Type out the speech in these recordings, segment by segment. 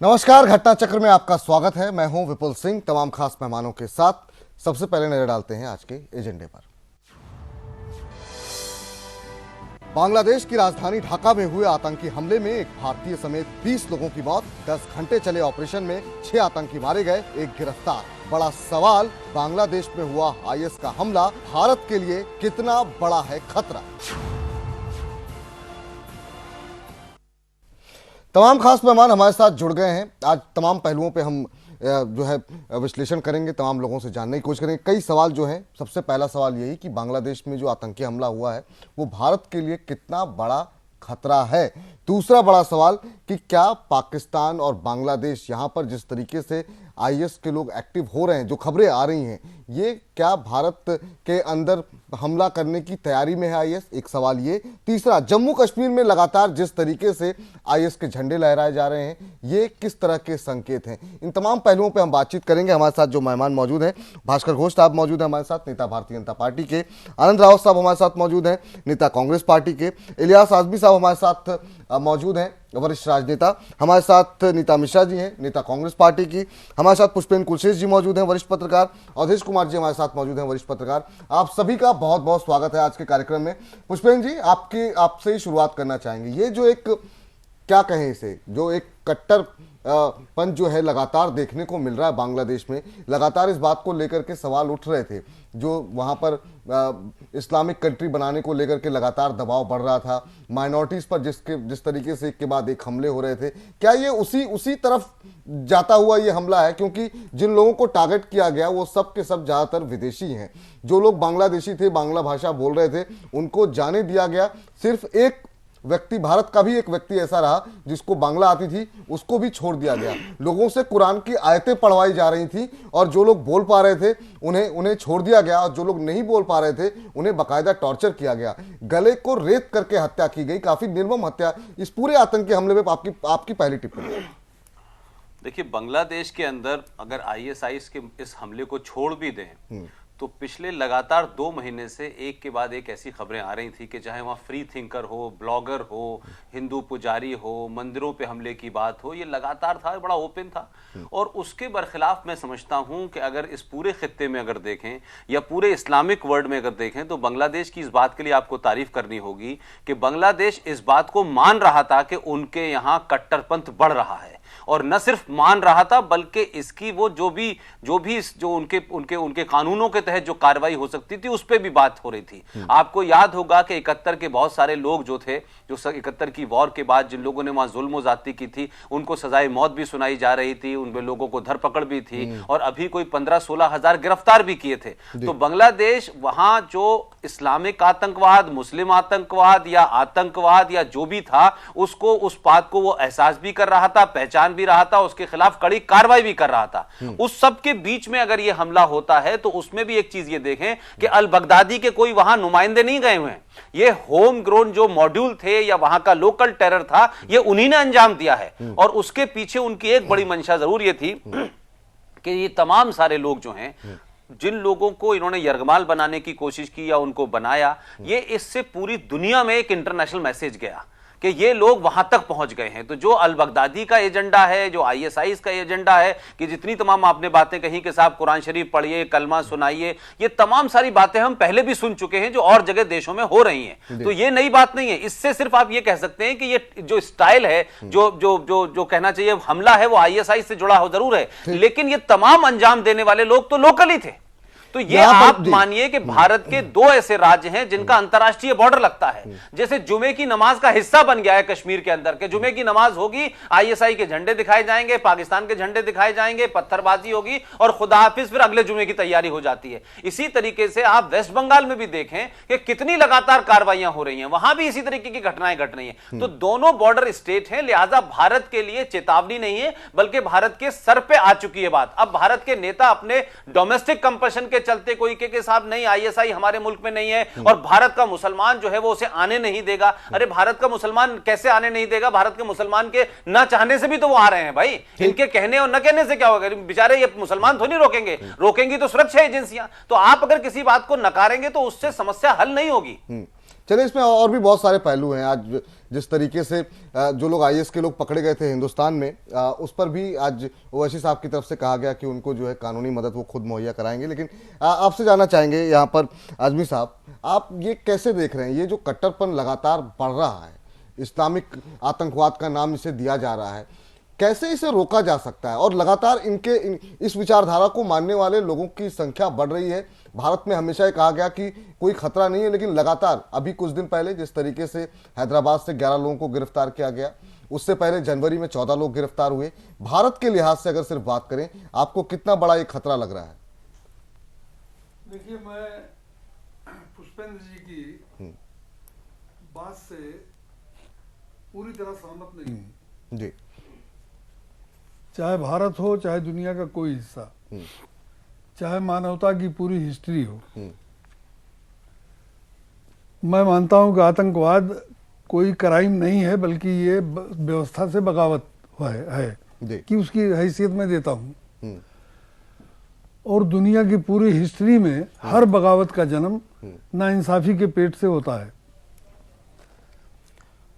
नमस्कार, घटना चक्र में आपका स्वागत है। मैं हूं विपुल सिंह, तमाम खास मेहमानों के साथ। सबसे पहले नजर डालते हैं आज के एजेंडे पर। बांग्लादेश की राजधानी ढाका में हुए आतंकी हमले में एक भारतीय समेत 20 लोगों की मौत। 10 घंटे चले ऑपरेशन में 6 आतंकी मारे गए, एक गिरफ्तार। बड़ा सवाल, बांग्लादेश में हुआ आईएस का हमला भारत के लिए कितना बड़ा है खतरा। तमाम खास मेहमान हमारे साथ जुड़ गए हैं। आज तमाम पहलुओं पे हम जो है विश्लेषण करेंगे, तमाम लोगों से जानने की कोशिश करेंगे। कई सवाल जो हैं, सबसे पहला सवाल यही कि बांग्लादेश में जो आतंकी हमला हुआ है वो भारत के लिए कितना बड़ा खतरा है। दूसरा बड़ा सवाल कि क्या पाकिस्तान और बांग्लादेश यहाँ पर जिस तरीके से आईएस के लोग एक्टिव हो रहे हैं, जो खबरें आ रही हैं, ये क्या भारत के अंदर हमला करने की तैयारी में है आईएस? एक सवाल ये। तीसरा, जम्मू कश्मीर में लगातार जिस तरीके से आईएस के झंडे लहराए जा रहे हैं, ये किस तरह के संकेत हैं? इन तमाम पहलुओं पे हम बातचीत करेंगे। हमारे साथ जो मेहमान मौजूद हैं, भास्कर घोष साहब मौजूद हैं हमारे साथ, नेता भारतीय जनता पार्टी के। आनंद राउत साहब हमारे साथ मौजूद हैं, नेता कांग्रेस पार्टी के। इलियास आजमी साहब हमारे साथ मौजूद हैं, वरिष्ठ राजनेता। हमारे साथ नीता मिश्रा जी हैं, नेता कांग्रेस पार्टी की। हमारे साथ पुष्पेंद्र कुलशेष जी मौजूद हैं, वरिष्ठ पत्रकार। अवधेश कुमार जी हमारे साथ मौजूद हैं, वरिष्ठ पत्रकार। आप सभी का बहुत बहुत स्वागत है आज के कार्यक्रम में। पुष्पेंद्र जी, आपसे ही शुरुआत करना चाहेंगे। ये जो एक, क्या कहें इसे, जो एक कट्टर पन जो है लगातार देखने को मिल रहा है बांग्लादेश में, लगातार इस बात को लेकर के सवाल उठ रहे थे, जो वहां पर इस्लामिक कंट्री बनाने को लेकर के लगातार दबाव बढ़ रहा था, माइनॉरिटीज पर जिस तरीके से एक के बाद एक हमले हो रहे थे, क्या ये उसी तरफ जाता हुआ ये हमला है? क्योंकि जिन लोगों को टारगेट किया गया वो सब के सब ज्यादातर विदेशी हैं। जो लोग बांग्लादेशी थे, बांग्ला भाषा बोल रहे थे, उनको जाने दिया गया। सिर्फ एक व्यक्ति, भारत का भी एक व्यक्ति ऐसा रहा जिसको बांग्ला आती थी, उसको भी छोड़ दिया गया। लोगों से कुरान की आयतें पढ़वाई जा रही थी और जो लोग बोल पा रहे थे उन्हें छोड़ दिया गया, और जो लोग नहीं बोल पा रहे थे उन्हें बाकायदा टॉर्चर किया गया, गले को रेत करके हत्या की गई। काफी निर्मम हत्या। इस पूरे आतंकी हमले में आपकी पहली टिप्पणी। देखिए, बांग्लादेश के अंदर अगर आईएसआईएस के इस हमले को छोड़ भी दें तो पिछले लगातार 2 महीने से एक के बाद एक ऐसी खबरें आ रही थी कि चाहे वहाँ फ्री थिंकर हो, ब्लॉगर हो, हिंदू पुजारी हो, मंदिरों पे हमले की बात हो, ये लगातार था, बड़ा ओपन था। और उसके बरखिलाफ मैं समझता हूँ कि अगर इस पूरे खित्ते में अगर देखें या पूरे इस्लामिक वर्ल्ड में अगर देखें तो बांग्लादेश की इस बात के लिए आपको तारीफ करनी होगी कि बांग्लादेश इस बात को मान रहा था कि उनके यहाँ कट्टरपंथ बढ़ रहा है, और न सिर्फ मान रहा था बल्कि इसकी वो जो उनके कानूनों के तहत जो कार्रवाई हो सकती थी उस पे भी बात हो रही थी। आपको याद होगा कि 71 के बहुत सारे लोग जो थे, जो 71 की वॉर के बाद जिन लोगों ने वहां जुल्म ज़्यादती की थी, उनको सजाए मौत भी सुनाई जा रही थी, उन लोगों को धरपकड़ भी थी, और अभी कोई 15-16 हजार गिरफ्तार भी किए थे। तो बांग्लादेश वहां जो इस्लामिक आतंकवाद, मुस्लिम आतंकवाद या जो भी था, उसको, उस बात को वो एहसास भी कर रहा था, पहचान भी रहा था, उसके खिलाफ कड़ी कार्रवाई भी कर रहा था। उस सब के बीच में अगर यह हमला होता है तो उसमें भी एक चीज ये देखें कि अल बगदादी के कोई वहां नुमाइंदे नहीं गए हुए हैं। ये होम ग्रोन जो मॉड्यूल थे या वहां का लोकल टेरर था, ये उन्हीं ने अंजाम दिया है। और उसके पीछे उनकी एक बड़ी मंशा जरूर ये थी कि ये तमाम सारे लोग जो हैं, जिन लोगों को इन्होंने यरगमाल बनाने की कोशिश की या उनको बनाया, ये इससे पूरी दुनिया में एक इंटरनेशनल मैसेज गया कि ये लोग वहां तक पहुंच गए हैं। तो जो अल बगदादी का एजेंडा है, जो आईएसआईएस का एजेंडा है कि जितनी तमाम आपने बातें कही कि साहब कुरान शरीफ पढ़िए, कलमा सुनाइए, ये तमाम सारी बातें हम पहले भी सुन चुके हैं, जो और जगह देशों में हो रही हैं। तो ये नई बात नहीं है। इससे सिर्फ आप ये कह सकते हैं कि ये जो स्टाइल है, जो कहना चाहिए हमला है, वो आईएसआईएस से जुड़ा हो जरूर है, लेकिन ये तमाम अंजाम देने वाले लोग तो लोकल ही थे। तो ये आप मानिए कि भारत के 2 ऐसे राज्य हैं जिनका अंतरराष्ट्रीय बॉर्डर लगता है। जैसे जुमे की नमाज का हिस्सा बन गया है कश्मीर के अंदर के, जुमे की नमाज होगी, आईएसआई के झंडे दिखाए जाएंगे, पाकिस्तान के झंडे दिखाए जाएंगे, पत्थरबाजी होगी और खुदा हाफिज, फिर अगले जुमे की तैयारी हो जाती है। इसी तरीके से आप वेस्ट बंगाल में भी देखें कि कितनी लगातार कार्रवाइयां हो रही हैं, वहां भी इसी तरीके की घटनाएं घट रही हैं। तो दोनों बॉर्डर स्टेट हैं, लिहाजा भारत के लिए चेतावनी नहीं है, बल्कि भारत के सर पे आ चुकी है बात। अब भारत के नेता अपने डोमेस्टिक कंपल्शन के चलते कोई के साहब नहीं, आईएसआई हमारे मुल्क में नहीं है और भारत का मुसलमान जो है वो उसे आने नहीं देगा। अरे भारत का मुसलमान कैसे आने नहीं देगा? भारत के मुसलमान के ना चाहने से भी तो वो आ रहे हैं भाई। इनके कहने और न कहने से क्या होगा? बेचारे ये मुसलमान तो नहीं रोकेंगे, रोकेंगी तो सुरक्षा एजेंसियां। तो आप अगर किसी बात को नकारेंगे तो उससे समस्या हल नहीं होगी। चलिए, इसमें और भी बहुत सारे पहलू हैं। आज जिस तरीके से जो लोग आईएस के लोग पकड़े गए थे हिंदुस्तान में, उस पर भी आज ओवैसी साहब की तरफ से कहा गया कि उनको जो है कानूनी मदद वो खुद मुहैया कराएंगे। लेकिन आपसे जानना चाहेंगे यहाँ पर आजमी साहब, आप ये कैसे देख रहे हैं, ये जो कट्टरपन लगातार बढ़ रहा है, इस्लामिक आतंकवाद का नाम इसे दिया जा रहा है, कैसे इसे रोका जा सकता है? और लगातार इस विचारधारा को मानने वाले लोगों की संख्या बढ़ रही है। भारत में हमेशा ये कहा गया कि कोई खतरा नहीं है, लेकिन लगातार अभी कुछ दिन पहले जिस तरीके से हैदराबाद से 11 लोगों को गिरफ्तार किया गया, उससे पहले जनवरी में 14 लोग गिरफ्तार हुए। भारत के लिहाज से अगर सिर्फ बात करें, आपको कितना बड़ा ये खतरा लग रहा है? देखिए, मैं पुष्पेंद्र जी की बात से पूरी तरह सहमत नहीं हूँ जी। चाहे भारत हो, चाहे दुनिया का कोई हिस्सा, चाहे मानवता की पूरी हिस्ट्री हो, मैं मानता हूं कि आतंकवाद कोई क्राइम नहीं है, बल्कि ये व्यवस्था से बगावत है कि उसकी हैसियत में देता हूं। और दुनिया की पूरी हिस्ट्री में हर बगावत का जन्म नाइंसाफी के पेट से होता है।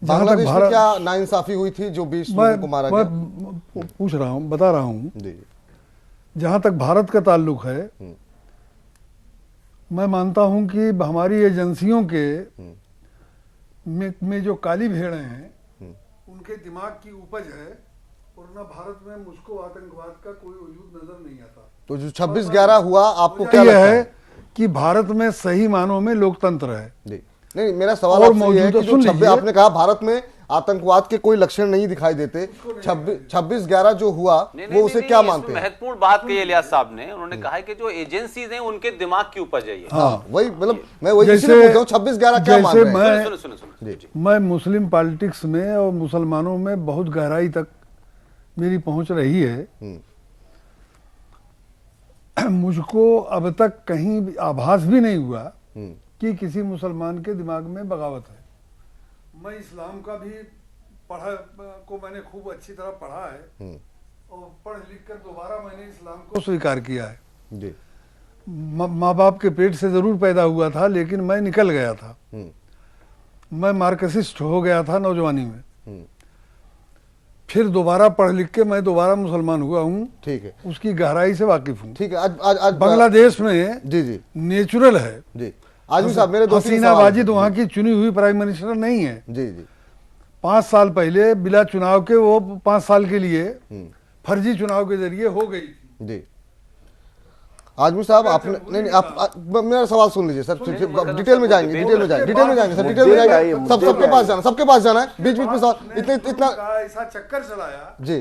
बांग्लादेश में क्या नाइंसाफी हुई थी जो 20 लोगों को मारा गया? मैं पूछ रहा हूं, बता रहा हूं। जहां तक भारत का ताल्लुक है, मैं मानता हूं कि हमारी एजेंसियों के में जो काली भेड़ें हैं, उनके दिमाग की उपज है, और न भारत में मुझको आतंकवाद का कोई वजूद नजर नहीं आता। तो जो 26/11 हुआ, आपको क्या लगता है कि भारत में सही मानों में लोकतंत्र है? नहीं, मेरा सवाल आपसे ये है कि जो 26, आपने कहा भारत में आतंकवाद के कोई लक्षण नहीं दिखाई देते, 26/11 जो हुआ वो उसे क्या मानते हैं? महत्वपूर्ण बात कही इलियास साहब ने, उन्होंने कहा है कि जो एजेंसीज हैं उनके दिमाग की उपज है ये। हाँ, वही, मतलब मैं वही इसलिए पूछ रहा हूं, 26/11 क्या मान रहे हैं? सुनो, मैं मुस्लिम पॉलिटिक्स में और मुसलमानों में बहुत गहराई तक मेरी पहुंच रही है। मुझको अब तक कहीं आभास भी नहीं हुआ कि किसी मुसलमान के दिमाग में बगावत है। मैं इस्लाम का भी मैंने खूब अच्छी तरह पढ़ा है, और पढ़ लिख कर दोबारा मैंने इस्लाम को स्वीकार किया है। माँ बाप के पेट से जरूर पैदा हुआ था, लेकिन मैं निकल गया था। मैं मार्क्सिस्ट हो गया था नौजवानी में, फिर दोबारा पढ़ लिख के मैं दोबारा मुसलमान हुआ हूँ। ठीक है, उसकी गहराई से वाकिफ हूँ। ठीक है। आज बांग्लादेश में जी नेचुरल है जी। आजमी साहब, मेरे दो हसीना वाजिद वहाँ की चुनी हुई प्राइम मिनिस्टर नहीं है। जी जी। 5 साल पहले बिना चुनाव के वो 5 साल के लिए फर्जी चुनाव के जरिए हो गई थी। जी। आजमी साहब, आपने नहीं, आप मेरा सवाल सुन लीजिए सर, डिटेल में जाएंगे, डिटेल में जाएंगे सर, डिटेल में जाएंगे। सबके पास जाना है, बीच बीच में सवाल इतना ऐसा चक्कर चलाया जी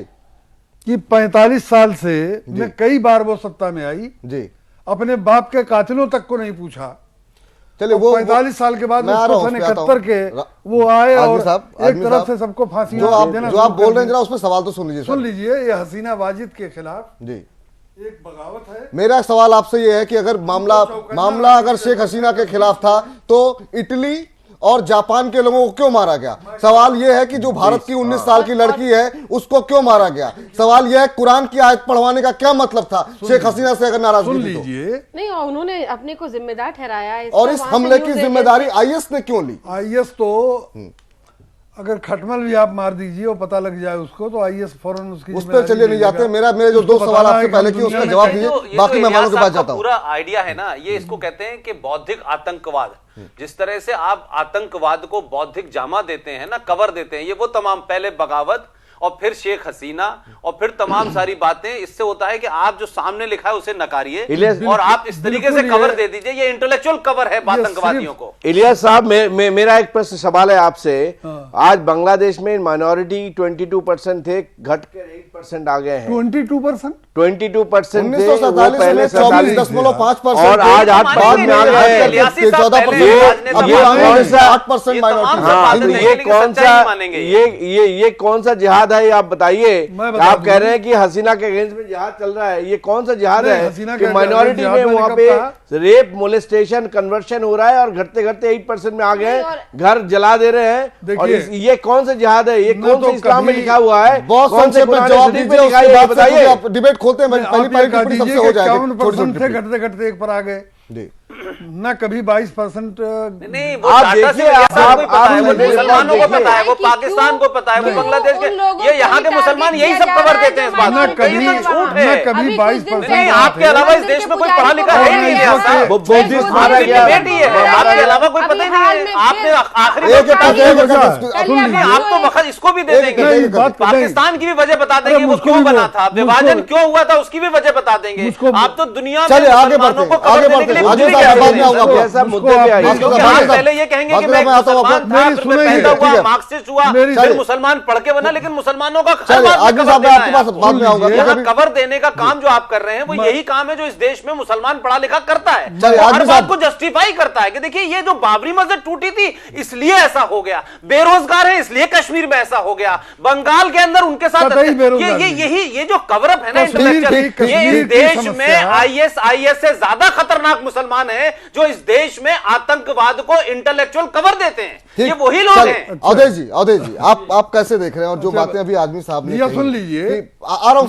कि 45 साल से मैं कई बार वो सत्ता में आई जी, अपने बाप के कातिलों तक को नहीं पूछा। चलिए, वो 45 साल के बाद 71 के वो आए और एक तरफ से सबको फांसी जो आप बोल रहे हैं, जरा उसमें सवाल तो सुन लीजिए। ये हसीना वाजिद के खिलाफ जी एक बगावत है। मेरा सवाल आपसे ये है कि अगर मामला अगर शेख हसीना के खिलाफ था, तो इटली और जापान के लोगों को क्यों मारा गया? सवाल यह है कि जो भारत की 19 साल की लड़की है उसको क्यों मारा गया? सवाल यह है, कुरान की आयत पढ़वाने का क्या मतलब था शेख हसीना से अगर नाराजगी थी तो? नहीं, उन्होंने अपने को जिम्मेदार ठहराया, और इस हमले की जिम्मेदारी आईएस ने क्यों ली? आईएस तो अगर खटमल भी आप मार दीजिए और पता लग जाए उसको, तो आईएस फौरन उसकी उस पर चलिए नहीं जाते। मेरे जो 2 सवाल आपसे पहले किए उसका जवाब दीजिए, बाकी मेहमानों के पास जाता हूं। पूरा आइडिया है ना, ये इसको कहते हैं कि बौद्धिक आतंकवाद। जिस तरह से आप आतंकवाद को बौद्धिक जामा देते हैं ना, कवर देते हैं, ये वो तमाम, पहले बगावत और फिर शेख हसीना और फिर तमाम सारी बातें, इससे होता है कि आप जो सामने लिखा है उसे नकारिए और आप इस तरीके से कवर दे दीजिए। ये इंटेलेक्चुअल कवर है आतंकवादियों को। इलियास साहब, मेरा एक प्रश्न सवाल है आपसे। आज बांग्लादेश में माइनॉरिटी 22% थे, घटकर 8% आ गए हैं। 22% 22% थे, 1947 पहले 24.5% और आज 8% में आ गए हैं। 14%। ये कौन सा जिहाद है, ये आप बताइए। आप कह रहे हैं कि हसीना के अगेंस्ट में जिहाद चल रहा है, ये कौन सा जिहाद है कि माइनॉरिटी में वहाँ पे रेप, मोलेस्टेशन, कन्वर्शन हो रहा है और घटते घटते 8% में आ गए, घर जला दे रहे हैं। और ये कौन सा जिहाद है? ये कौन सा इस्लाम में लिखा हुआ है? बहुत कौन से जवाब दीजिए, बताइए। डिबेट खोलते हैं, पहली टिप्पणी सबसे हो जाएगी। 51% से घटते घटते 1 पर आ गए। न कभी 22% नहीं, वो डाटा से ऐसा कोई पता है, वो मुसलमानों को पता है, वो पाकिस्तान को पता है, वो बांग्लादेश के, ये यहाँ के मुसलमान यही सब खबर देते हैं इस बात न को, ये तो झूठ है। कभी 22%। नहीं, आपके अलावा इस देश में कोई पढ़ा लिखा है ही नहीं है, वो बुद्धिस्ट मारा गया, बेटी है, आपके अलावा कोई पता ही नहीं है। आपने आखिरी आप तो वक्त इसको भी दे देंगे, पाकिस्तान की भी वजह बता देंगे वो क्यों बना था, विभाजन क्यों हुआ था उसकी भी वजह बता देंगे। आप तो दुनिया में मुसलमानों को खबर देने के लिए कुछ भी कह रहे हैं। ऐसा मुद्दे पे आइए, क्योंकि आप पहले ये कहेंगे कि मैं एक मुसलमान था, फिर मैं पैदा हुआ, मार्क्सिस्ट हुआ, फिर मुसलमान पढ़ के बना, लेकिन मुसलमानों का कवर देने का काम जो आप कर रहे हैं वो यही काम है जो इस देश में मुसलमान पढ़ा लिखा करता है, हर बात को जस्टिफाई करता है कि देखिए ये जो बाबरी मस्जिद टूटी थी इसलिए ऐसा हो गया, बेरोजगार है इसलिए कश्मीर में ऐसा हो गया, बंगाल के अंदर उनके साथ ये जो कवरअप है ना इंटेलेक्चुअल, ये इस देश में ISIS से ज्यादा खतरनाक मुसलमान है जो इस देश में आतंकवाद को इंटेलेक्चुअल कवर देते हैं, ये वही लोग हैं। अवधेश जी आप कैसे देख रहे हैं और जो बातें अभी आदमी साहब ने सुन लीजिए, आ रहा हूं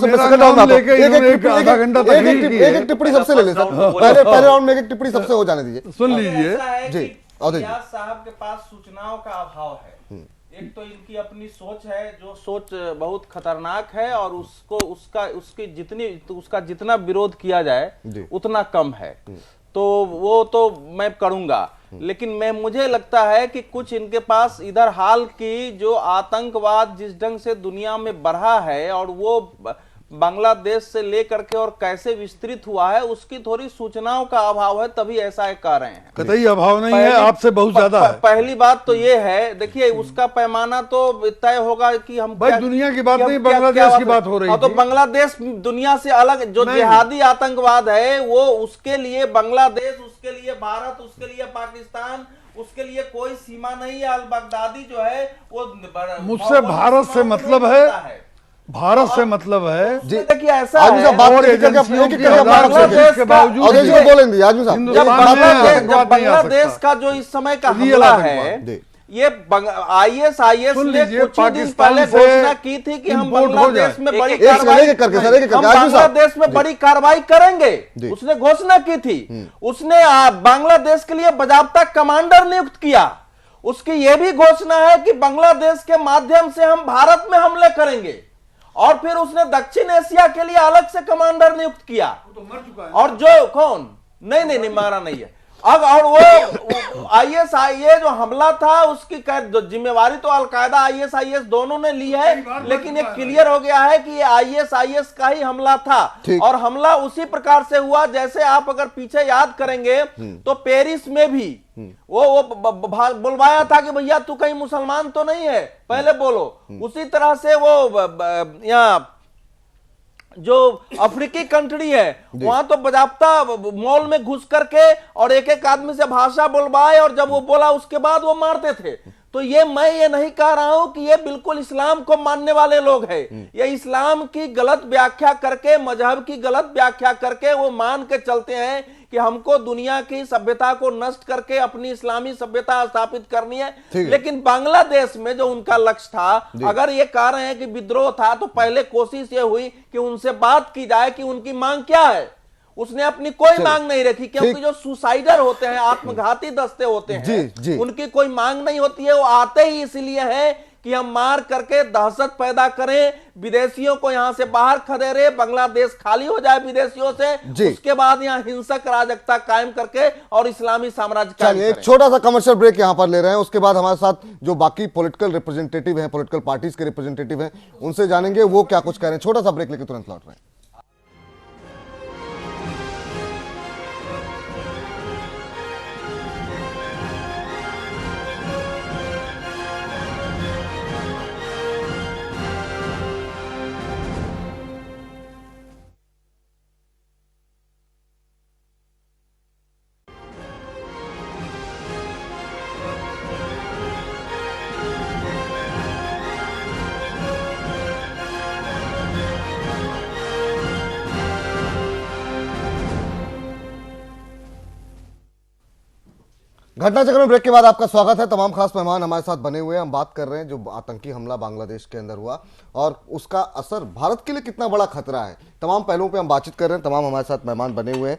एक टिप्पणी सबसे ले ले सर, पहले राउंड में एक टिप्पणी सबसे हो जाने दीजिए। सुन लीजिए जी, अवधेश जी साहब के पास सूचनाओं का अभाव है। एक तो इनकी अपनी सोच है, जो सोच बहुत खतरनाक है और उसका जितना विरोध किया जाए उतना कम है, तो वो तो मैं करूंगा, लेकिन मुझे लगता है कि कुछ इनके पास इधर हाल की जो आतंकवाद जिस ढंग से दुनिया में बढ़ा है और वो बांग्लादेश से लेकर के और कैसे विस्तृत हुआ है उसकी थोड़ी सूचनाओं का अभाव है, तभी ऐसा कह रहे हैं। कतई अभाव नहीं है, आपसे बहुत ज्यादा है। पहली बात तो ये है, देखिए उसका पैमाना तो तय होगा कि हम भाई दुनिया की बात नहीं, बांग्लादेश की बात हो रही है। तो बांग्लादेश दुनिया से अलग, जो जिहादी आतंकवाद है वो उसके लिए बांग्लादेश, उसके लिए भारत, उसके लिए पाकिस्तान, उसके लिए कोई सीमा नहीं है। अल बगदादी जो है वो मुझसे भारत से मतलब है, भारत से मतलब है जी। देखिए ऐसा है, बांग्लादेश का जो इस समय का हमला है, ये ISIS ने कुछ ही दिन पहले घोषणा की थी कि हम बांग्लादेश में बड़ी कार्रवाई करेंगे। उसने घोषणा की थी, उसने बांग्लादेश के लिए बाजाबता कमांडर नियुक्त किया। उसकी यह भी घोषणा है कि बांग्लादेश के माध्यम से हम भारत में हमले करेंगे, और फिर उसने दक्षिण एशिया के लिए अलग से कमांडर नियुक्त किया। तो मर चुका है। और जो कौन नहीं मारा नहीं है अब, और वो ISIS जो हमला था उसकी जिम्मेवारी तो अलकायदा ISIS दोनों ने ली है, लेकिन ये क्लियर हो गया है कि ये ISIS का ही हमला था, और हमला उसी प्रकार से हुआ जैसे आप अगर पीछे याद करेंगे तो पेरिस में भी वो बुलवाया था कि भैया तू कहीं मुसलमान तो नहीं है, पहले बोलो। उसी तरह से वो यहाँ जो अफ्रीकी कंट्री है वहां तो बजाबता मॉल में घुस करके और एक एक आदमी से भाषा बोलवाए, और जब वो बोला उसके बाद वो मारते थे। तो मैं ये नहीं कह रहा हूं कि ये बिल्कुल इस्लाम को मानने वाले लोग हैं, ये इस्लाम की गलत व्याख्या करके, मजहब की गलत व्याख्या करके वो मान के चलते हैं कि हमको दुनिया की सभ्यता को नष्ट करके अपनी इस्लामी सभ्यता स्थापित करनी है। लेकिन बांग्लादेश में जो उनका लक्ष्य था, अगर ये कह रहे हैं कि विद्रोह था, तो पहले कोशिश ये हुई कि उनसे बात की जाए कि उनकी मांग क्या है। उसने अपनी कोई मांग नहीं रखी, क्योंकि जो सुसाइडर होते हैं, आत्मघाती दस्ते होते हैं, उनकी कोई मांग नहीं होती है। वो आते ही इसलिए है कि हम मार करके दहशत पैदा करें, विदेशियों को यहां से बाहर खदेड़े, बांग्लादेश खाली हो जाए विदेशियों से, उसके बाद यहां हिंसक राजकता कायम करके और इस्लामी साम्राज्य कायम करें। एक छोटा सा कमर्शियल ब्रेक यहां पर ले रहे हैं, उसके बाद हमारे साथ जो बाकी पॉलिटिकल रिप्रेजेंटेटिव हैं, पॉलिटिकल पार्टीज के रिप्रेजेंटेटिव हैं, उनसे जानेंगे वो क्या कुछ कह रहे हैं। छोटा सा ब्रेक लेके तुरंत लौट रहे हैं। घटनाचक्र में ब्रेक के बाद आपका स्वागत है। तमाम खास मेहमान हमारे साथ बने हुए हैं। हम बात कर रहे हैं जो आतंकी हमला बांग्लादेश के अंदर हुआ और उसका असर भारत के लिए कितना बड़ा खतरा है। तमाम पहलुओं पे हम बातचीत कर रहे हैं। तमाम हमारे साथ मेहमान बने हुए हैं।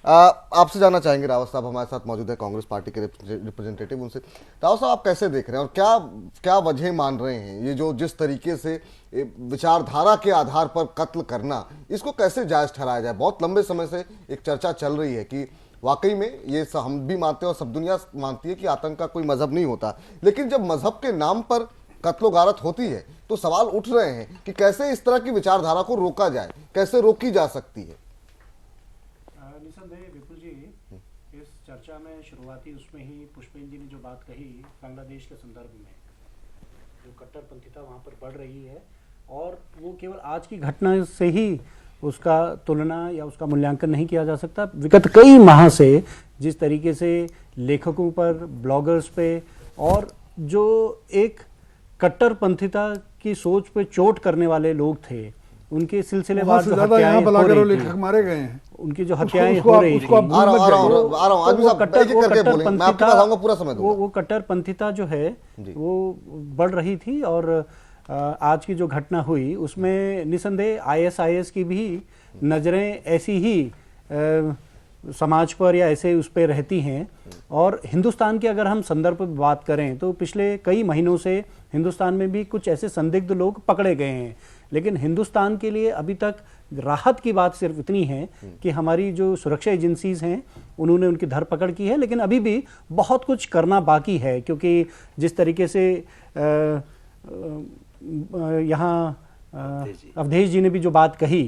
आपसे जानना चाहेंगे, रावत साहब हमारे साथ मौजूद है, कांग्रेस पार्टी के रिप्रेजेंटेटिव। उनसे रावत साहब, आप कैसे देख रहे हैं और क्या क्या वजह मान रहे हैं ये जो जिस तरीके से विचारधारा के आधार पर कत्ल करना, इसको कैसे जायज ठहराया जाए? बहुत लंबे समय से एक चर्चा चल रही है कि वाकई में ये हम भी मानते हैं और सब दुनिया मानती है कि आतंक का कोई मजहब नहीं होता, लेकिन जब मजहब के नाम पर कत्लो गारत होती है तो सवाल उठ रहे हैं कि कैसे इस तरह की विचारधारा को रोका जाए, कैसे रोकी जा सकती है। निसंदेह विपुल जी, इस चर्चा में शुरुआती उसमें ही पुष्पेंद्र जी ने जो बात कही बांग्लादेश के संदर्भ में जो कट्टरपंथीता वहाँ पर बढ़ रही है, और वो केवल आज की घटना से ही उसका तुलना या उसका मूल्यांकन नहीं किया जा सकता। विगत कई माह से जिस तरीके से लेखकों पर, ब्लॉगर्स पे और जो एक कट्टरपंथीता की सोच पे चोट करने वाले लोग थे, उनके सिलसिलेवार जो हत्याएं हो रही थी, लेखक मारे गए हैं, उनकी जो हत्याएं हो रही थी, वो कट्टरपंथीता जो है वो बढ़ रही थी। और आज की जो घटना हुई उसमें निसंदेह ISIS की भी नज़रें ऐसी ही समाज पर या ऐसे उस पर रहती हैं। और हिंदुस्तान के अगर हम संदर्भ पर बात करें तो पिछले कई महीनों से हिंदुस्तान में भी कुछ ऐसे संदिग्ध लोग पकड़े गए हैं, लेकिन हिंदुस्तान के लिए अभी तक राहत की बात सिर्फ इतनी है कि हमारी जो सुरक्षा एजेंसीज हैं उन्होंने उनकी धरपकड़ की है, लेकिन अभी भी बहुत कुछ करना बाकी है। क्योंकि जिस तरीके से यहाँ अवधेश जी ने भी जो बात कही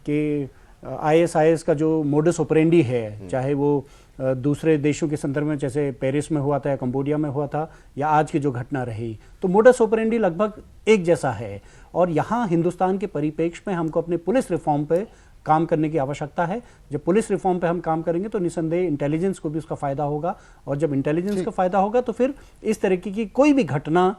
कि ISIS का जो मोडस ऑपरेंडी है, चाहे वो दूसरे देशों के संदर्भ में जैसे पेरिस में हुआ था या कंबोडिया में हुआ था या आज की जो घटना रही, तो मोडस ऑपरेंडी लगभग एक जैसा है। और यहाँ हिंदुस्तान के परिप्रेक्ष्य में हमको अपने पुलिस रिफॉर्म पे काम करने की आवश्यकता है। जब पुलिस रिफॉर्म पे हम काम करेंगे तो निसंदेह इंटेलिजेंस को भी उसका फायदा होगा, और जब इंटेलिजेंस का फायदा होगा तो फिर इस तरीके की कोई भी घटना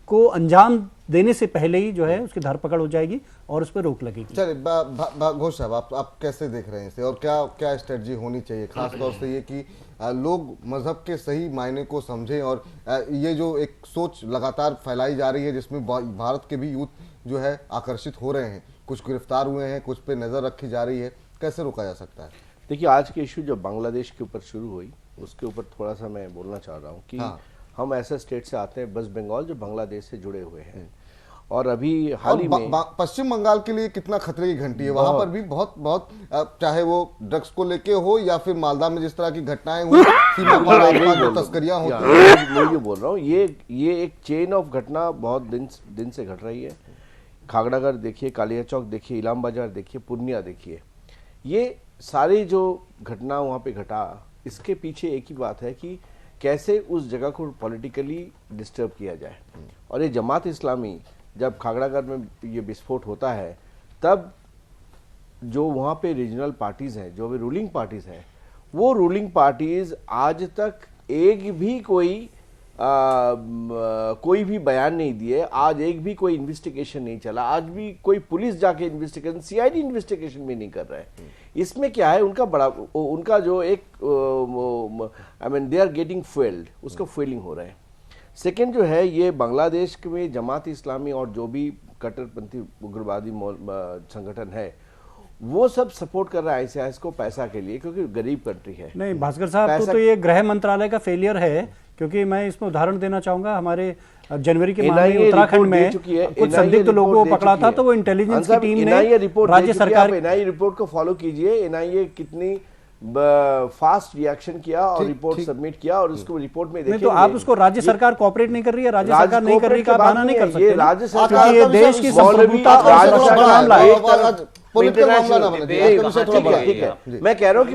को अंजाम देने से पहले ही जो है उसकी धरपकड़ हो जाएगी और उस पर रोक लगेगी। चलिए घोष साहब, आप कैसे देख रहे हैं इसे और क्या क्या स्ट्रेटजी होनी चाहिए, खास तौर से ये कि लोग मजहब के सही मायने को समझें और ये जो एक सोच लगातार फैलाई जा रही है जिसमें भारत के भी यूथ जो है आकर्षित हो रहे हैं, कुछ गिरफ्तार हुए हैं, कुछ पे नजर रखी जा रही है, कैसे रोका जा सकता है? देखिए, आज के इशू जो बांग्लादेश के ऊपर शुरू हुई उसके ऊपर थोड़ा सा मैं बोलना चाह रहा हूँ कि हम ऐसे स्टेट से आते हैं वेस्ट बंगाल जो बांग्लादेश से जुड़े हुए हैं, और अभी हाल ही में पश्चिम बंगाल के लिए कितना खतरे की घंटी है। वहां पर भी बहुत चाहे वो ड्रग्स को लेके हो या फिर मालदा में जिस तरह की घटनाएं हुई, सीमा पार तस्करियां होती हैं। मैं ये बोल रहा हूँ, ये एक चेन ऑफ घटना बहुत दिन से घट रही है। खागड़ागढ़ देखिए, कालिया चौक देखिए, इलाम बाजार देखिए, पूर्णिया देखिए, ये सारी जो घटना वहाँ पे घटा, इसके पीछे एक ही बात है कि कैसे उस जगह को पॉलिटिकली डिस्टर्ब किया जाए। और ये जमात इस्लामी जब खागड़ागढ़ में ये विस्फोट होता है, तब जो वहाँ पे रीजनल पार्टीज हैं, जो भी रूलिंग पार्टीज हैं, वो रूलिंग पार्टीज आज तक एक भी कोई भी बयान नहीं दिए, आज एक भी कोई इन्वेस्टिगेशन नहीं चला, आज भी कोई पुलिस जाके इन्वेस्टिगेशन, CID इन्वेस्टिगेशन भी नहीं कर रहा है। इसमें क्या है, उनका जो एक दे आर गेटिंग फेल्ड, उसका फेलिंग हो रहा है। सेकेंड जो है, ये बांग्लादेश में जमात इस्लामी और जो भी कट्टरपंथी उग्रवादी संगठन है वो सब सपोर्ट कर रहा है ISIS को पैसा के लिए, क्योंकि गरीब कंट्री है। नहीं भास्कर साहब, तो ये गृह मंत्रालय का फेलियर है, क्योंकि मैं इसमें उदाहरण देना चाहूंगा। हमारे जनवरी के माह में उत्तराखंड में कुछ संदिग्ध लोगों को पकड़ा था, तो वो इंटेलिजेंस की टीम ने राज्य सरकार NIA रिपोर्ट को फॉलो कीजिए। NIA कितनी फास्ट रिएक्शन किया और रिपोर्ट सबमिट किया, और उसको रिपोर्ट में देखिए। तो आप उसको राज्य सरकार कोऑपरेट नहीं कर रही है, राज्य सरकार नहीं कर रही का बहाना नहीं कर सकते। ये राज्य सरकार, ये देश की संप्रभुता और सुरक्षा का मामला है। ठीक है, मैं कह रहा हूँ कि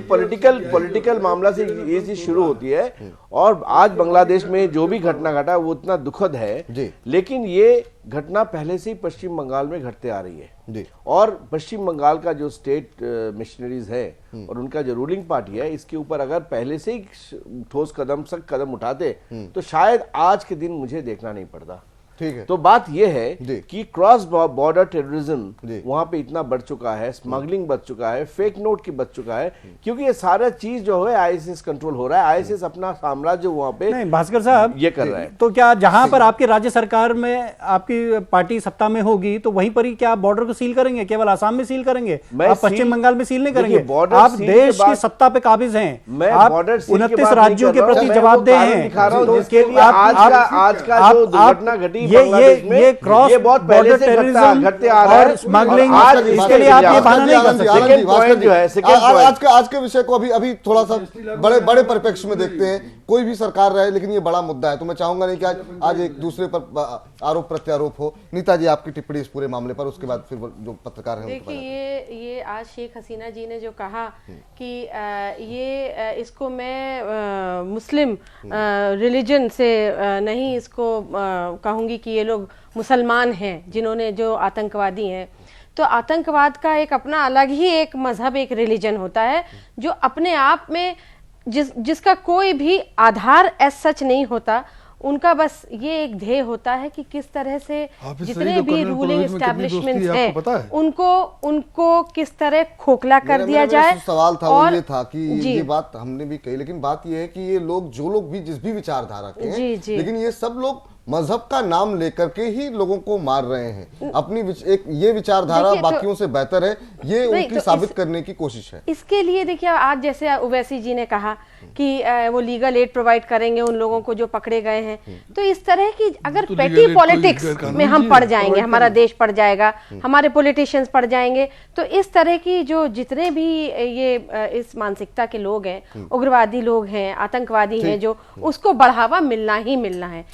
पॉलिटिकल मामला से ये चीज शुरू होती है, और आज बांग्लादेश में जो भी घटना घटा वो उतना दुखद है, लेकिन ये घटना पहले से ही पश्चिम बंगाल में घटते आ रही है। और पश्चिम बंगाल का जो स्टेट मिशनरीज है और उनका जो रूलिंग पार्टी है, इसके ऊपर अगर पहले से ही ठोस सख्त कदम उठाते तो शायद आज के दिन मुझे देखना नहीं पड़ता। ठीक है। तो बात यह है जी। कि क्रॉस बॉर्डर टेररिज्म वहां पे इतना बढ़ चुका है, स्मगलिंग बढ़ चुका है, फेक नोट की बढ़ चुका है, क्योंकि ये सारा चीज जो है आईएसआईएस कंट्रोल हो रहा है। आईएसआईएस अपना साम्राज्य वहां पे नहीं भास्कर साहब ये कर रहा है। तो क्या जहां पर आपकी राज्य सरकार में आपकी पार्टी सत्ता में होगी तो वहीं पर ही क्या आप बॉर्डर को सील करेंगे? केवल आसाम में सील करेंगे, आप पश्चिम बंगाल में सील नहीं करेंगे? आप देश की सत्ता पे काबिज हैं, आप 29 राज्यों के प्रति जवाबदेह हैं। आज का जो दुर्घटना घटी ये क्रॉस बॉर्डर टेररिज्म और स्मगलिंग, इसके लिए आप ये बहाना नहीं कर सकते। आज के विषय को अभी थोड़ा सा बड़े परिप्रेक्ष्य में देखते हैं। कोई भी सरकार रहे, लेकिन ये बड़ा मुद्दा है, तो मैं चाहूंगा नहीं कि आज एक दूसरे पर आरोप प्रत्यारोप हो। नीता जी, आपकी टिप्पणी इस पूरे मामले पर, उसके बाद फिर जो पत्रकार हैं। देखिए, ये आज शेख हसीना जी ने जो कहा कि इसको मैं मुस्लिम रिलीजन से नहीं इसको कहूँगी कि ये लोग मुसलमान हैं जिन्होंने जो आतंकवादी हैं। तो आतंकवाद का एक अपना अलग ही एक मजहब, एक रिलीजन होता है जो अपने आप में जिसका कोई भी आधार एज सच नहीं होता। उनका बस ये एक ध्येय होता है कि किस तरह से जितने भी रूलिंग एस्टैब्लिशमेंट्स हैं उनको किस तरह खोखला कर दिया जाए। सवाल था वो ये था कि ये बात हमने भी कही, लेकिन बात ये है कि ये लोग जो लोग भी जिस भी विचारधारा के हैं, लेकिन ये सब लोग मजहब का नाम लेकर के ही लोगों को मार रहे हैं। अपनी ये विचारधारा बाकियों से बेहतर है, ये उनकी साबित करने की कोशिश है। इसके लिए देखिए, आज जैसे ओवैसी जी ने कहा कि वो लीगल एड प्रोवाइड करेंगे उन लोगों को जो पकड़े गए हैं। तो इस तरह की अगर पेटी पॉलिटिक्स में हम पड़ जाएंगे, हमारा देश पड़ जाएगा, हमारे पॉलिटिशियंस पड़ जाएंगे, तो इस तरह की जो जितने भी ये इस मानसिकता के लोग हैं, उग्रवादी लोग हैं, आतंकवादी हैं, जो उसको बढ़ावा मिलना ही मिलना है।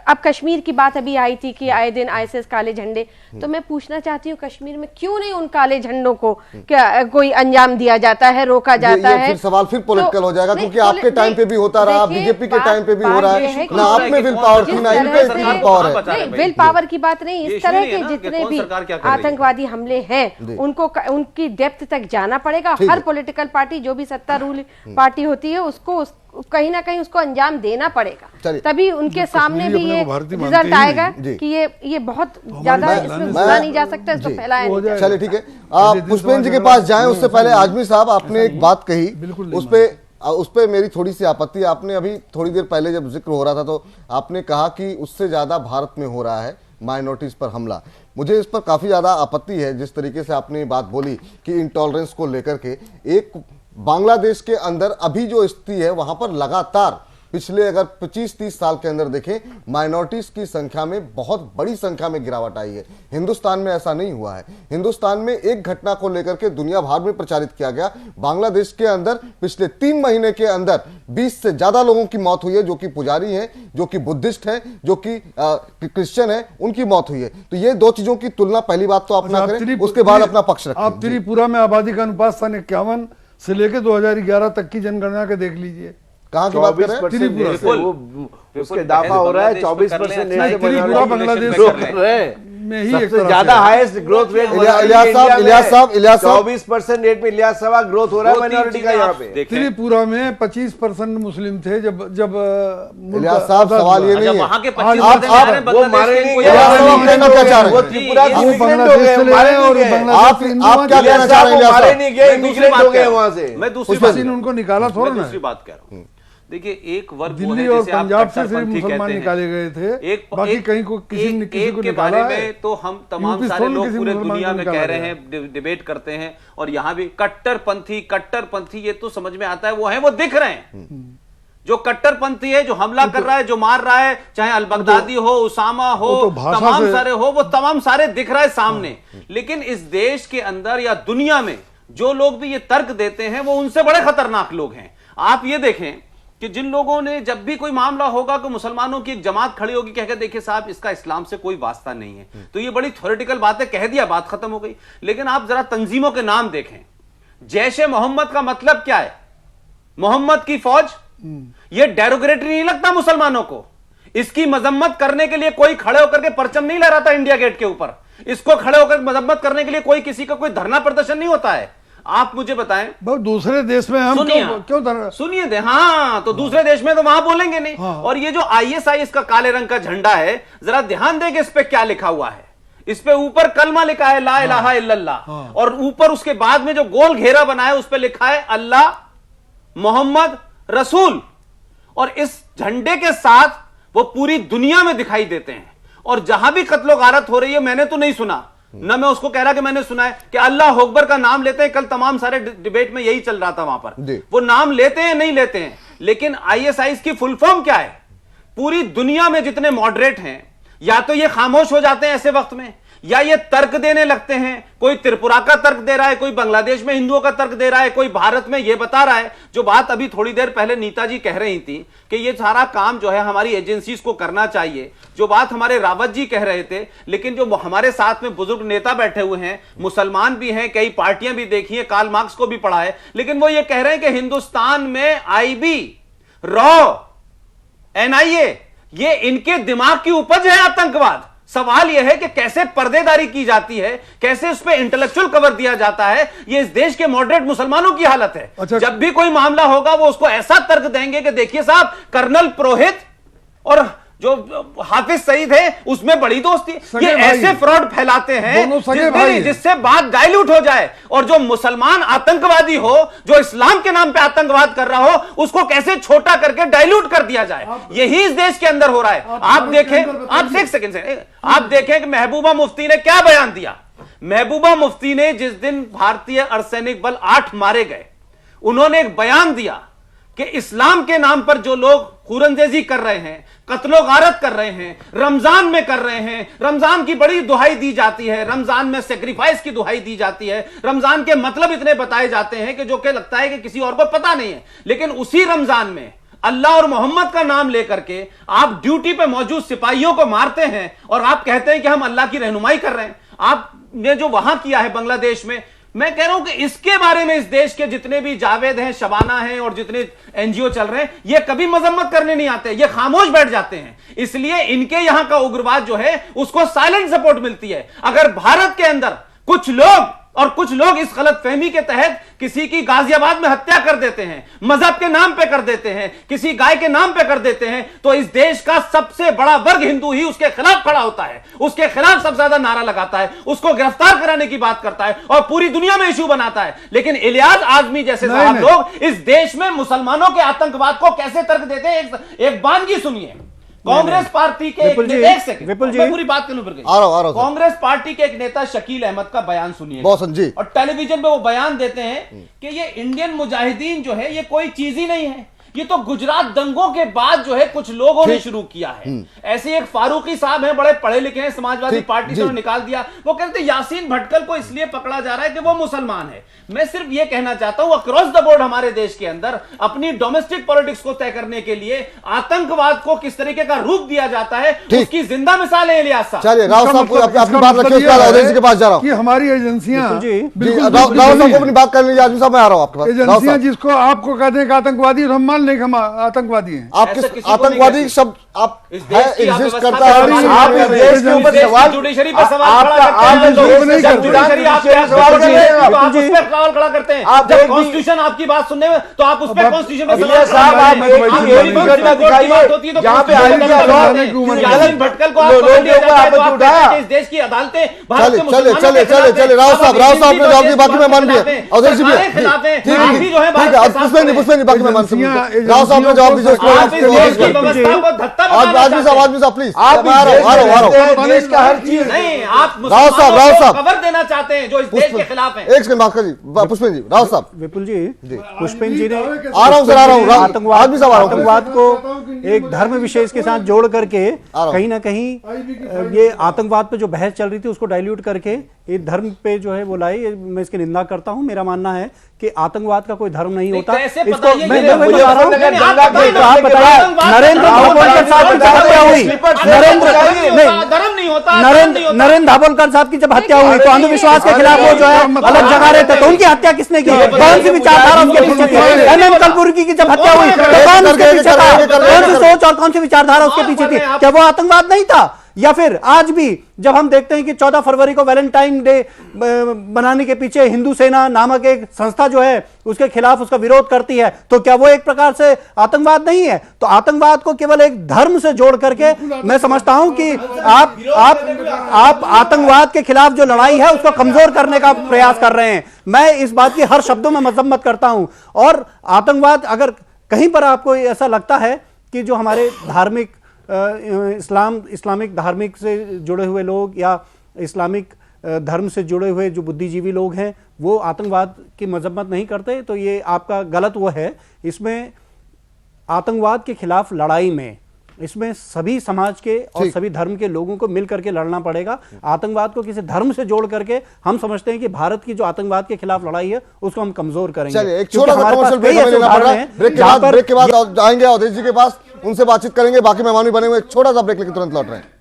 अब कश्मीर की बात अभी आई थी कि आए दिन आईएसआईएस काले झंडे, तो मैं पूछना चाहती हूँ कश्मीर में क्यों नहीं उन काले झंडों को क्या कोई अंजाम दिया जाता है, रोका जाता है? फिर सवाल फिर पॉलिटिकल हो जाएगा, क्योंकि आपके टाइम पे भी होता रहा, बीजेपी के टाइम पे भी हो रहा है। ना आप में विल पावर थी, ना इनमें विल पावर है। विल पावर की बात नहीं, इस तरह के जितने भी आतंकवादी हमले हैं उनको उनकी डेप्थ तक जाना पड़ेगा। हर पॉलिटिकल पार्टी जो भी सत्ता रूल पार्टी होती है उसको कहीं ना कहीं उसको अंजाम देना पड़ेगा, तभी उनके सामने भी ये रिजल्ट आएगा कि ये बहुत ज्यादा इसमें घुसा नहीं जा सकता, इसको फैलाया नहीं जा सकता। चलिए ठीक है, पुष्पेंद्र जी के पास जाएं, उससे पहले आजमी साहब, आपने एक बात कही, उस पे मेरी थोड़ी सी आपत्ति। आपने अभी थोड़ी देर पहले जब जिक्र हो रहा था तो आपने कहा कि उससे ज्यादा भारत में हो रहा है माइनॉरिटीज पर हमला। मुझे इस पर काफी ज्यादा आपत्ति है, जिस तरीके से आपने बात बोली कि इंटॉलरेंस को लेकर के। एक बांग्लादेश के अंदर अभी जो स्थिति है, वहां पर लगातार पिछले अगर 25-30 साल के अंदर देखें, माइनॉरिटीज की संख्या में बहुत बड़ी संख्या में गिरावट आई है। हिंदुस्तान में ऐसा नहीं हुआ है। हिंदुस्तान में एक घटना को लेकर के दुनिया भर में प्रचारित किया गया। बांग्लादेश के अंदर पिछले 3 महीने के अंदर 20 से ज्यादा लोगों की मौत हुई है, जो कि पुजारी हैं, जो कि बुद्धिस्ट हैं, जो कि क्रिश्चियन हैं, उनकी मौत हुई है। तो ये दो चीजों की तुलना, पहली बात तो आप ना करें, उसके बाद अपना पक्ष रखें। आप त्रिपुरा में आबादी का अनुपात सन 51 से लेकर 2011 तक की जनगणना के देख लीजिए। कहाँ की बात कर रहे हैं? उसके इजाफा हो रहा है 24% त्रिपुरा बांग्लादेश में ही सबसे ज्यादा हाईएस्ट ग्रोथ रेट। इलियास साहब 24% रेट में इलियास साहब ग्रोथ हो रहा है माइनॉरिटी का यहाँ पे। त्रिपुरा में 25% मुस्लिम थे जब इलियास साहब, सवाल ये नहीं है वहाँ के वो मारे नहीं गए, वो त्रिपुरा आप क्या कहना चाह रहे हैं? मारे नहीं गए, इमिग्रेट हो गए वहां से। मैं दूसरी उनको निकाला थोड़ा ना। दूसरी बात कह रहा हूँ। देखिए, एक वर्ग दिल्ली और पंजाब से सिर्फ मुसलमान निकाले गए थे, बाकी कहीं को किसी को के बारे में तो हम तमाम सारे लोग पूरे दुनिया में कह रहे हैं, डिबेट करते हैं, और यहाँ भी कट्टरपंथी ये तो समझ में आता है, वो है, वो दिख रहे हैं। जो कट्टरपंथी है, जो हमला कर रहा है, जो मार रहा है, चाहे अल बगदादी हो, उसामा हो, तमाम सारे हो, वो तमाम सारे दिख रहा है सामने। लेकिन इस देश के अंदर या दुनिया में जो लोग भी ये तर्क देते हैं, वो उनसे बड़े खतरनाक लोग हैं। आप ये देखें कि जिन लोगों ने, जब भी कोई मामला होगा कि मुसलमानों की एक जमात खड़ी होगी, कहकर देखिए साहब इसका इस्लाम से कोई वास्ता नहीं है, तो ये बड़ी थ्योरेटिकल बात है, कह दिया, बात खत्म हो गई। लेकिन आप जरा तंजीमों के नाम देखें। जैशे मोहम्मद का मतलब क्या है? मोहम्मद की फौज। ये डेरोगेटरी नहीं लगता मुसलमानों को? इसकी मजम्मत करने के लिए कोई खड़े होकर के परचम नहीं लहराता इंडिया गेट के ऊपर। इसको खड़े होकर मजम्मत करने के लिए कोई किसी का कोई धरना प्रदर्शन नहीं होता है। आप मुझे बताएं, बहुत दूसरे देश में हम क्यों सुनिए दे, हाँ तो दूसरे देश में तो वहां बोलेंगे नहीं। हाँ। और ये जो ISIS का काले रंग का झंडा है, जरा ध्यान दें कि इस पे क्या लिखा हुआ है। इस पे ऊपर कलमा लिखा है ला इलाहा इल्लल्लाह, और ऊपर उसके बाद में जो गोल घेरा बना है उस पे लिखा है अल्लाह मोहम्मद रसूल। और इस झंडे के साथ वो पूरी दुनिया में दिखाई देते हैं, और जहां भी कत्लो गारत हो रही है, मैंने तो नहीं सुना, ना मैं उसको कह रहा कि मैंने सुना है कि अल्लाह अकबर का नाम लेते हैं। कल तमाम सारे डिबेट में यही चल रहा था वहां पर, वो नाम लेते हैं नहीं लेते हैं। लेकिन ISIS की फुल फॉर्म क्या है? पूरी दुनिया में जितने मॉडरेट हैं, या तो ये खामोश हो जाते हैं ऐसे वक्त में, या ये तर्क देने लगते हैं। कोई त्रिपुरा का तर्क दे रहा है, कोई बांग्लादेश में हिंदुओं का तर्क दे रहा है, कोई भारत में ये बता रहा है, जो बात अभी थोड़ी देर पहले नीता जी कह रही थी कि ये सारा काम जो है हमारी एजेंसीज को करना चाहिए, जो बात हमारे रावत जी कह रहे थे। लेकिन जो हमारे साथ में बुजुर्ग नेता बैठे हुए हैं, मुसलमान भी हैं, कई पार्टियां भी देखी है, कार्ल मार्क्स को भी पढ़ा है, लेकिन वो ये कह रहे हैं कि हिंदुस्तान में IB, रॉ, NIA, ये इनके दिमाग की उपज है आतंकवाद। सवाल यह है कि कैसे पर्देदारी की जाती है, कैसे उस पर इंटेलेक्चुअल कवर दिया जाता है। ये इस देश के मॉडरेट मुसलमानों की हालत है। अच्छा, जब भी कोई मामला होगा वो उसको ऐसा तर्क देंगे कि देखिए साहब, कर्नल पुरोहित और जो हाफिज सईद है उसमें बड़ी दोस्ती। ये ऐसे फ्रॉड फैलाते हैं जिससे बात डाइल्यूट हो जाए, और जो मुसलमान आतंकवादी हो, जो इस्लाम के नाम पे आतंकवाद कर रहा हो, उसको कैसे छोटा करके डाइल्यूट कर दिया जाए। यही इस देश के अंदर हो रहा है। आप देखें, आप एक सेकंड से आप देखें कि महबूबा मुफ्ती ने क्या बयान दिया। महबूबा मुफ्ती ने जिस दिन भारतीय अर्धसैनिक बल 8 मारे गए, उन्होंने एक बयान दिया कि इस्लाम के नाम पर जो लोग खूरंदेजी कर रहे हैं, कत्लो गारत कर रहे हैं, रमजान में कर रहे हैं, रमजान की बड़ी दुहाई दी जाती है, रमजान में सेक्रीफाइस की दुहाई दी जाती है, रमजान के मतलब इतने बताए जाते हैं कि जो कि लगता है कि किसी और को पता नहीं है। लेकिन उसी रमजान में अल्लाह और मोहम्मद का नाम लेकर के आप ड्यूटी पे मौजूद सिपाहियों को मारते हैं, और आप कहते हैं कि हम अल्लाह की रहनुमाई कर रहे हैं। आपने जो वहां किया है बांग्लादेश में, मैं कह रहा हूं कि इसके बारे में इस देश के जितने भी जावेद हैं, शबाना हैं, और जितने NGO चल रहे हैं, ये कभी मजम्मत करने नहीं आते, ये खामोश बैठ जाते हैं। इसलिए इनके यहां का उग्रवाद जो है उसको साइलेंट सपोर्ट मिलती है। अगर भारत के अंदर कुछ लोग इस गलत फहमी के तहत किसी की गाजियाबाद में हत्या कर देते हैं, मजहब के नाम पे कर देते हैं, किसी गाय के नाम पे कर देते हैं, तो इस देश का सबसे बड़ा वर्ग हिंदू ही उसके खिलाफ खड़ा होता है, उसके खिलाफ सबसे ज्यादा नारा लगाता है, उसको गिरफ्तार कराने की बात करता है, और पूरी दुनिया में इशू बनाता है। लेकिन इलियास आजमी जैसे साहब लोग इस देश में मुसलमानों के आतंकवाद को कैसे तर्क देते हैं। एक बानगी सुनिए, कांग्रेस पार्टी के एक सेकंड, मैं पूरी बात करने पर कांग्रेस पार्टी के एक नेता शकील अहमद का बयान सुनिए, और टेलीविजन पे वो बयान देते हैं कि ये इंडियन मुजाहिदीन जो है ये कोई चीज ही नहीं है, ये तो गुजरात दंगों के बाद जो है कुछ लोगों ने शुरू किया है। ऐसे एक फारूकी साहब हैं, बड़े पढ़े लिखे हैं, समाजवादी पार्टी से निकाल दिया। वो कहते हैं यासीन भटकल को इसलिए पकड़ा जा रहा है कि वो मुसलमान है। मैं सिर्फ ये कहना चाहता हूं, अक्रॉस द बोर्ड हमारे देश के अंदर अपनी डोमेस्टिक पॉलिटिक्स को तय करने के लिए आतंकवाद को किस तरीके का रूप दिया जाता है, उसकी जिंदा मिसाल है इलियास साहब। चलिए राव साहब को अपनी बात रखिए, ऑडियंस के पास जा रहा हूं कि हमारी एजेंसियां, राव साहब को अपनी बात करने दीजिए। साहब मैं आ रहा हूं आपके पास। एजेंसियां जिसको आपको कहते हैं कि आतंकवादी, तो हम मान लें कि हम आतंकवादी हैं। आप किस आतंकवादी शब्द आप एग्जिस्ट करता है? आप इस देश के ऊपर सवाल, जुडिशरी पर सवाल खड़ा करते हैं। जब कॉन्स्टिट्यूशन आपकी बात सुनने में, तो आप उस पर कॉन्स्टिट्यूशन पे सवाल साहब आप दिखाइए जहां पे यासीन भटकल को आप उठाया इस देश की अदालतें। चले राव साहब ने जवाब दिया, बाकी मेहमान भी है, अवधेश जी भी है, पुष्पेंद्र बाकी मेहमान सब। राव साहब ने जवाब दीजिए। आदमी साहब प्लीज, आप आ रहा हूँ देश का हर चीज नहीं, आप राव साहब खबर देना चाहते हैं जो इस देश के खिलाफ है। एक सेकंड बात करिए पुष्पेंद्र जी। राव साहब, विपुल जी, पुष्पेंद्र जी ने आ रहा हूँ आतंकवाद को एक धर्म विशेष के साथ जोड़ करके कहीं ना कहीं ये आतंकवाद पे जो बहस चल रही थी उसको डाइल्यूट करके ये धर्म पे जो है वो लाई। मैं इसकी निंदा करता हूँ। मेरा मानना है कि आतंकवाद का कोई धर्म नहीं होता। इसको मैं बता रहा हूँ, आप बताइए नरेंद्र दाभोलकर साहब की जब हत्या हुई, नरेंद्र दाभोलकर साहब की जब हत्या हुई तो अंधविश्वास के खिलाफ वो जो है अलग जगा रहे थे, तो उनकी हत्या किसने की? कौन सी विचारधारा उसके पीछे थी? MM कलबुर्गी की जब हत्या हुई तो कौन उसके पीछे था? कौन सी सोच और कौन सी विचारधारा उसके पीछे थी? क्या वो आतंकवाद नहीं था? या फिर आज भी जब हम देखते हैं कि 14 फरवरी को वैलेंटाइन डे बनाने के पीछे हिंदू सेना नामक एक संस्था जो है उसके खिलाफ उसका विरोध करती है, तो क्या वो एक प्रकार से आतंकवाद नहीं है? तो आतंकवाद को केवल एक धर्म से जोड़ करके मैं समझता हूं कि आप आतंकवाद के खिलाफ जो लड़ाई है उसको कमजोर करने का प्रयास कर रहे हैं। मैं इस बात की हर शब्दों में मजम्मत करता हूं। और आतंकवाद, अगर कहीं पर आपको ऐसा लगता है कि जो हमारे धार्मिक इस्लामिक धार्मिक से जुड़े हुए लोग या इस्लामिक धर्म से जुड़े हुए जो बुद्धिजीवी लोग हैं वो आतंकवाद की मजम्मत नहीं करते, तो ये आपका गलत वो है। इसमें आतंकवाद के खिलाफ लड़ाई में इसमें सभी समाज के और सभी धर्म के लोगों को मिल करके लड़ना पड़ेगा। आतंकवाद को किसी धर्म से जोड़ करके हम समझते हैं कि भारत की जो आतंकवाद के खिलाफ लड़ाई है उसको हम कमजोर करेंगे। चलिए एक छोटा सा कमर्शियल ब्रेक हमें लेना पड़ रहा है। ब्रेक के बाद आएंगे अवधेश जी के पास, उनसे बातचीत करेंगे, बाकी मेहमान भी बने हुए। एक छोटा सा ब्रेक लेकर तुरंत लौट रहे हैं।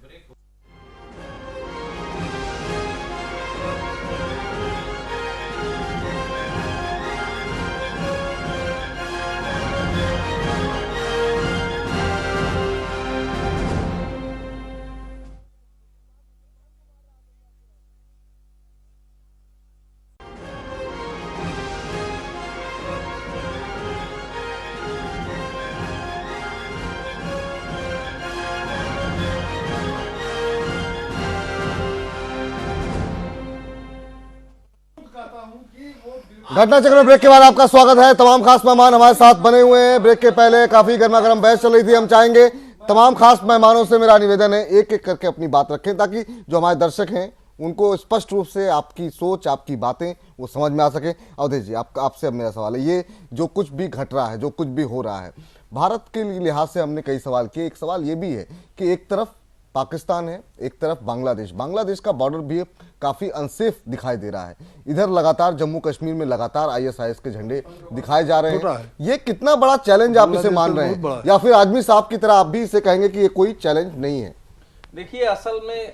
घटना चक्र में ब्रेक के बाद आपका स्वागत है। तमाम खास मेहमान हमारे साथ बने हुए हैं। ब्रेक के पहले काफी गर्मा गर्म बहस चल रही थी। हम चाहेंगे तमाम खास मेहमानों से मेरा निवेदन है एक एक करके अपनी बात रखें ताकि जो हमारे दर्शक हैं उनको स्पष्ट रूप से आपकी सोच, आपकी बातें वो समझ में आ सके। अवधेश जी, आपसे अब मेरा सवाल है, ये जो कुछ भी घट रहा है, जो कुछ भी हो रहा है, भारत के लिहाज से हमने कई सवाल किए। एक सवाल ये भी है कि एक तरफ पाकिस्तान है, एक तरफ बांग्लादेश का बॉर्डर भी काफी अनसेफ दिखाई दे रहा है। इधर लगातार जम्मू कश्मीर में लगातार ISIS के झंडे दिखाए जा रहे हैं। ये कितना बड़ा चैलेंज आप इसे मान रहे हैं, या फिर आदमी साहब की तरह आप भी इसे कहेंगे कि ये कोई चैलेंज नहीं है? देखिए, असल में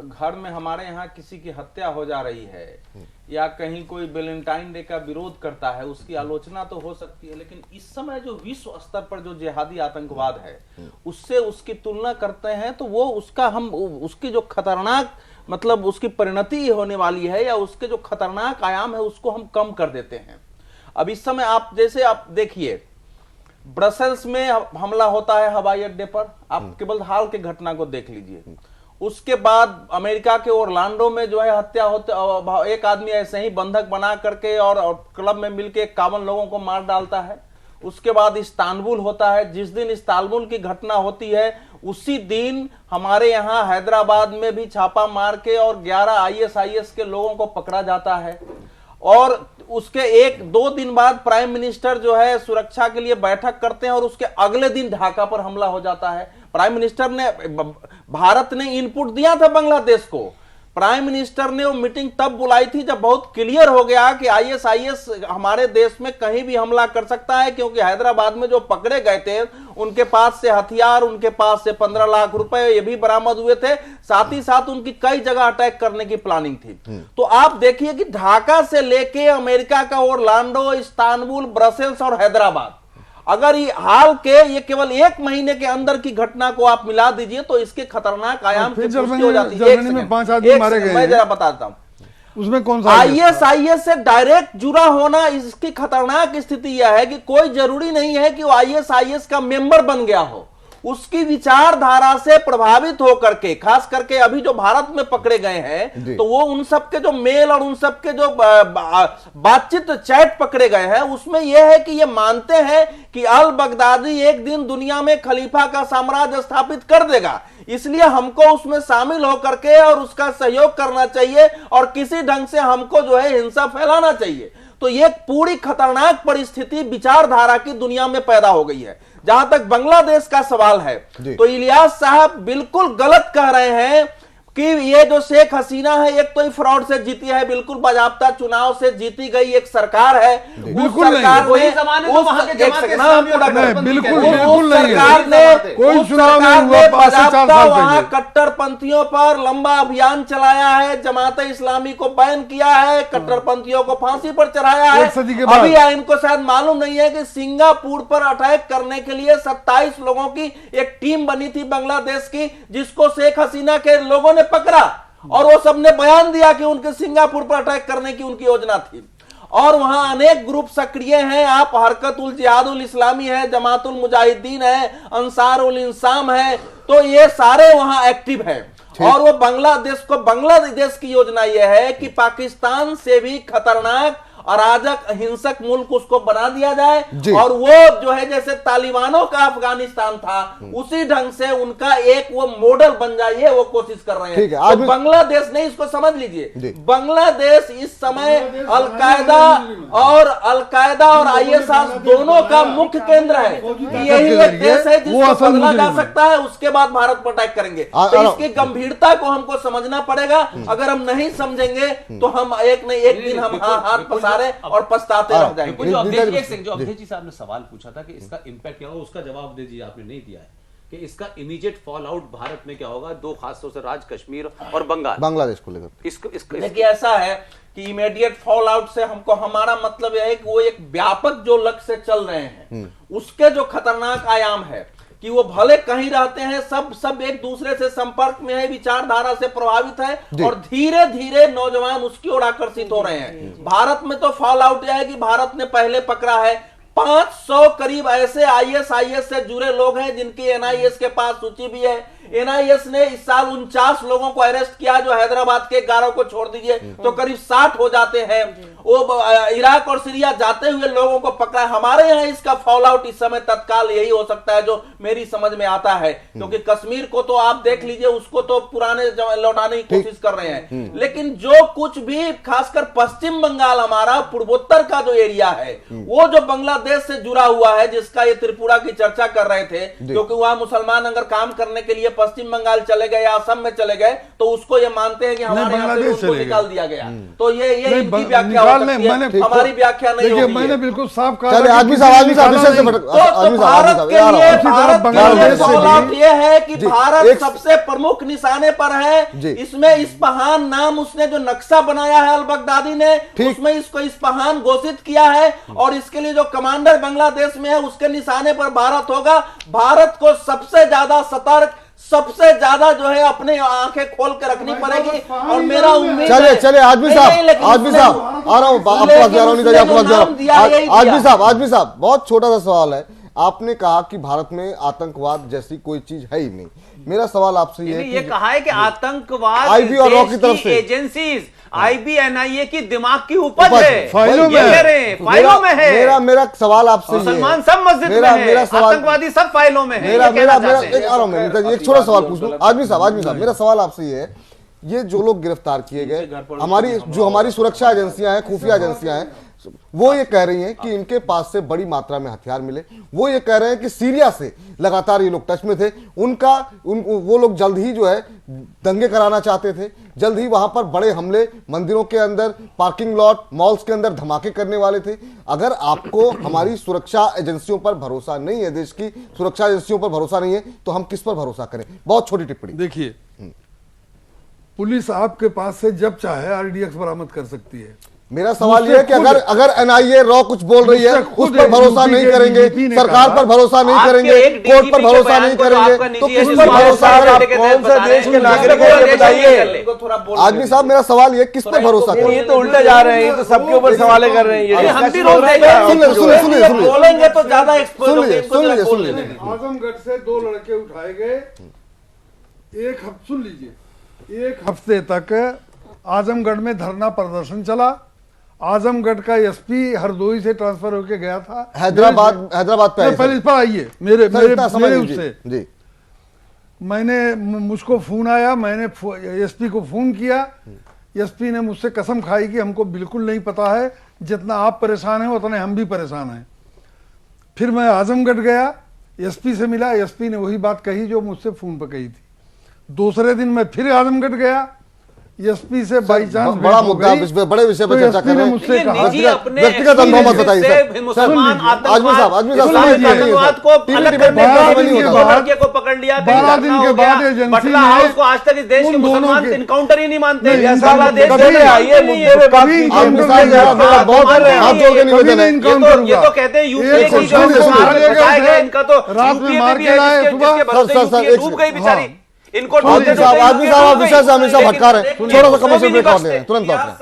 घर में हमारे यहाँ किसी की हत्या हो जा रही है या कहीं कोई वैलेंटाइन डे का विरोध करता है, उसकी आलोचना तो हो सकती है, लेकिन इस समय जो विश्व स्तर पर जो जिहादी आतंकवाद है उससे उसकी तुलना करते हैं तो वो उसकी जो खतरनाक मतलब उसकी परिणति होने वाली है या उसके जो खतरनाक आयाम है उसको हम कम कर देते हैं। अब इस समय आप देखिए, ब्रसेल्स में हमला होता है हवाई अड्डे पर, आप केवल हाल के घटना को देख लीजिए। उसके बाद अमेरिका के ओरलांडो में जो है हत्या होते, एक आदमी ऐसे ही बंधक बना करके और क्लब में मिलके 51 लोगों को मार डालता है। उसके बाद इस्तांबुल होता है। जिस दिन इस्तांबुल की घटना होती है उसी दिन हमारे यहाँ हैदराबाद में भी छापा मार के और 11 ISIS के लोगों को पकड़ा जाता है। और उसके 1-2 दिन बाद प्राइम मिनिस्टर जो है सुरक्षा के लिए बैठक करते हैं और उसके अगले दिन ढाका पर हमला हो जाता है। प्राइम मिनिस्टर ने, भारत ने इनपुट दिया था बांग्लादेश को। प्राइम मिनिस्टर ने वो मीटिंग तब बुलाई थी जब बहुत क्लियर हो गया कि ISIS हमारे देश में कहीं भी हमला कर सकता है, क्योंकि हैदराबाद में जो पकड़े गए थे उनके पास से हथियार, उनके पास से 15 लाख रुपए ये भी बरामद हुए थे। साथ ही साथ उनकी कई जगह अटैक करने की प्लानिंग थी। तो आप देखिए कि ढाका से लेके अमेरिका का ओरलांडो, इस्तांबुल, ब्रसेल्स और हैदराबाद, अगर ये हाल के ये केवल 1 महीने के अंदर की घटना को आप मिला दीजिए तो इसके खतरनाक आयाम की पुष्टि हो जाती है। जर्मनी में 5 आदमी मारे गए। मैं जरा बताता हूं, उसमें कौन सा ISIS से डायरेक्ट जुड़ा होना, इसकी खतरनाक स्थिति यह है कि कोई जरूरी नहीं है कि वो ISIS का मेंबर बन गया हो। उसकी विचारधारा से प्रभावित होकर के, खास करके अभी जो भारत में पकड़े गए हैं, तो वो उन सब के जो मेल और उन सब के जो बातचीत चैट पकड़े गए हैं, उसमें यह है कि ये मानते हैं कि अल बगदादी एक दिन दुनिया में खलीफा का साम्राज्य स्थापित कर देगा, इसलिए हमको उसमें शामिल होकर के और उसका सहयोग करना चाहिए और किसी ढंग से हमको जो है हिंसा फैलाना चाहिए। तो ये पूरी खतरनाक परिस्थिति विचारधारा की दुनिया में पैदा हो गई है। जहां तक बांग्लादेश का सवाल है तो इलियास साहब बिल्कुल गलत कह रहे हैं कि ये जो शेख हसीना है एक तो फ्रॉड से जीती है, बिल्कुल बाजाबता चुनाव से जीती गई एक सरकार है। बिल्कुल नहीं, वही जमाने में वहां के जमात के बिल्कुल नहीं, सरकार ने कोई चुनाव नहीं हुआ 5 से 4 साल वहां कट्टरपंथियों पर लंबा अभियान चलाया है, जमात इस्लामी को बैन किया है, कट्टरपंथियों को फांसी पर चढ़ाया है। अभी इनको शायद मालूम नहीं है कि सिंगापुर पर अटैक करने के लिए 27 लोगों की एक टीम बनी थी बांग्लादेश की, जिसको शेख हसीना के लोगों ने पकड़ा और वो सबने बयान दिया कि उनके सिंगापुर पर अटैक करने की उनकी योजना थी। और वहां अनेक ग्रुप सक्रिय हैं, आप हरकत उल जिहादुल इस्लामी है, जमातुल मुजाहिदीन है, अंसारुल इंसाम है, तो ये सारे वहां एक्टिव हैं। और वो बांग्लादेश की योजना यह है कि पाकिस्तान से भी खतरनाक अराजक अहिंसक मुल्क उसको बना दिया जाए, और वो जो है जैसे तालिबानों का अफगानिस्तान था उसी ढंग से उनका एक वो मॉडल बन जाए, वो कोशिश कर रहे हैं। तो बांग्लादेश नहीं, इसको समझ लीजिए, बांग्लादेश इस समय अलकायदा और ISIS दोनों का मुख्य केंद्र है। यही एक देश है जिसको बदला जा सकता है, उसके बाद भारत पर अटैक करेंगे। तो इसकी गंभीरता को हमको समझना पड़ेगा। अगर हम नहीं समझेंगे तो हम एक न एक दिन हम हाथ पसारे और पछताते रह जाएंगे। जो अवधेश जी साहब ने सवाल पूछा था कि इसका इंपैक्ट क्या होगा, उसका जवाब दे दीजिए, आपने नहीं दिया है कि इसका इमीडिएट फॉल आउट भारत में क्या होगा, दो खासतौर से राज्य कश्मीर और बांग्लादेश को लेकर। देखिए ऐसा है कि इमीडिएट फॉल आउट से हमको हमारा मतलब यह है कि वो एक व्यापक जो लक्ष्य से चल रहे हैं उसके जो खतरनाक आयाम है कि वो भले कहीं रहते हैं, सब एक दूसरे से संपर्क में है, विचारधारा से प्रभावित है और धीरे धीरे नौजवान उसकी ओर आकर्षित हो रहे हैं। भारत में तो फॉल आउट यह है कि भारत ने पहले पकड़ा है 500 करीब ऐसे ISIS से जुड़े लोग हैं जिनकी NIS के पास सूची भी है। NIS ने इस साल 49 लोगों को अरेस्ट किया, जो हैदराबाद के 11 को छोड़ दीजिए तो करीब 60 हो जाते हैं। वो इराक और सीरिया जाते हुए लोगों को पकड़ा है। हमारे यहाँ इसका फॉल आउट इस समय तत्काल यही हो सकता है जो मेरी समझ में आता है, क्योंकि कश्मीर को तो आप देख लीजिए, उसको तो पुराने लौटाने की कोशिश कर रहे हैं, लेकिन जो कुछ भी खासकर पश्चिम बंगाल हमारा पूर्वोत्तर का जो एरिया है वो जो बांग्लादेश से जुड़ा हुआ है, जिसका ये त्रिपुरा की चर्चा कर रहे थे, क्योंकि वहां मुसलमान अगर काम करने के लिए पश्चिम बंगाल चले गए या असम में चले गए तो उसको ये मानते हैं कि हमारे यहाँ से उनको निकाल दिया गया। तो ये इनकी व्याख्या हो सकती है, हमारी व्याख्या नहीं होगी। मैंने बिल्कुल साफ कहा भारत के लिए ये है कि भारत सबसे प्रमुख निशाने पर है। इसमें इस्फहान नाम उसने जो नक्शा बनाया है अल बगदादी ने, उसमें इसको इस्फहान घोषित किया है और इसके लिए जो कमांडर बांग्लादेश में है उसके निशाने पर भारत होगा। भारत को सबसे ज्यादा सतर्क, सबसे ज्यादा जो है अपने आंखें खोल के रखनी पड़ेगी। और मेरा उम्मीद चलिए आजमी साहब आ रहा हूं, आजमी साहब बहुत छोटा सा सवाल है। आपने कहा कि भारत में आतंकवाद जैसी कोई चीज है ही नहीं। मेरा सवाल आपसे ये कहा है कि आतंकवाद IB और रॉ की तरफ से एजेंसीज IB NIA की दिमाग की उपज है, फाइलों में है। मेरा सवाल आपसे मुसलमान सब मस्जिद में है, आतंकवादी सब फाइलों में है। एक छोटा सवाल पूछ लूं आजमी साहब, मेरा सवाल आपसे ये है, ये जो लोग गिरफ्तार किए गए, हमारी सुरक्षा एजेंसियां हैं, खुफिया एजेंसियां हैं, वो ये कह रही हैं कि इनके पास से बड़ी मात्रा में हथियार मिले। वो ये कह रहे हैं कि सीरिया से लगातार ये लोग टच में थे, वो लोग जल्द ही जो है दंगे कराना चाहते थे, जल्द ही वहां पर बड़े हमले, मंदिरों के अंदर, पार्किंग लॉट, मॉल्स के अंदर धमाके करने वाले थे। अगर आपको हमारी सुरक्षा एजेंसियों पर भरोसा नहीं है, देश की सुरक्षा एजेंसियों पर भरोसा नहीं है, तो हम किस पर भरोसा करें? बहुत छोटी टिप्पणी। देखिए, पुलिस आपके पास से जब चाहे RDX बरामद कर सकती है। मेरा सवाल यह है कि अगर NIA रॉ कुछ बोल रही है, उस पर भरोसा नहीं करेंगे, सरकार पर भरोसा नहीं करेंगे, कोर्ट पर भरोसा नहीं करेंगे, तो किस पर भरोसा करेंगे? कौन सा देश के नागरिक है ये बताइए। आदमी साहब, मेरा सवाल ये, किस पर भरोसा करें? ये तो उल्टे जा रहे हैं, ये तो सबके ऊपर सवाल कर रहे हैं। हम भी रोज बोलेंगे तो ज्यादा सुन लीजिए। आजमगढ़ से 2 लड़के उठाए गए, सुन लीजिए, 1 हफ्ते तक आजमगढ़ में धरना प्रदर्शन चला। आजमगढ़ का SP हरदोई से ट्रांसफर होके गया था हैदराबाद पे। पहले इस पर आइए, मेरे उससे जी, मुझको फोन आया, मैंने SP को फोन किया। SP ने मुझसे कसम खाई कि हमको बिल्कुल नहीं पता है, जितना आप परेशान हैं उतने हम भी परेशान हैं। फिर मैं आजमगढ़ गया, SP से मिला, SP ने वही बात कही जो मुझसे फोन पर कही थी। दूसरे दिन मैं फिर आजमगढ़ गया, एसपी से बाई चांस बड़ा मुद्दा, बड़े विषय पर चर्चा कर रहे हैं। मुझसे कहा व्यक्तिगत अनुभव मत बताइए सर। आजमी साहब आतंकवाद को अलग करने लड़के को पकड़ लिया, 12 दिन के बाद एजेंसी बटला हाउस को आज तक इस देश के मुसलमान इनकाउंटर ही नहीं मानते। ये तो कहते हैं यूपी की जो इनका तो रात में मार के लाए सुबह। डूब गई बेचारी। इनको आदमी साहब विषय से हमेशा भटका रहे हैं। थोड़ा सा कमर्शियल ब्रेक और ले रहे हैं तुरंत लौट रहे हैं।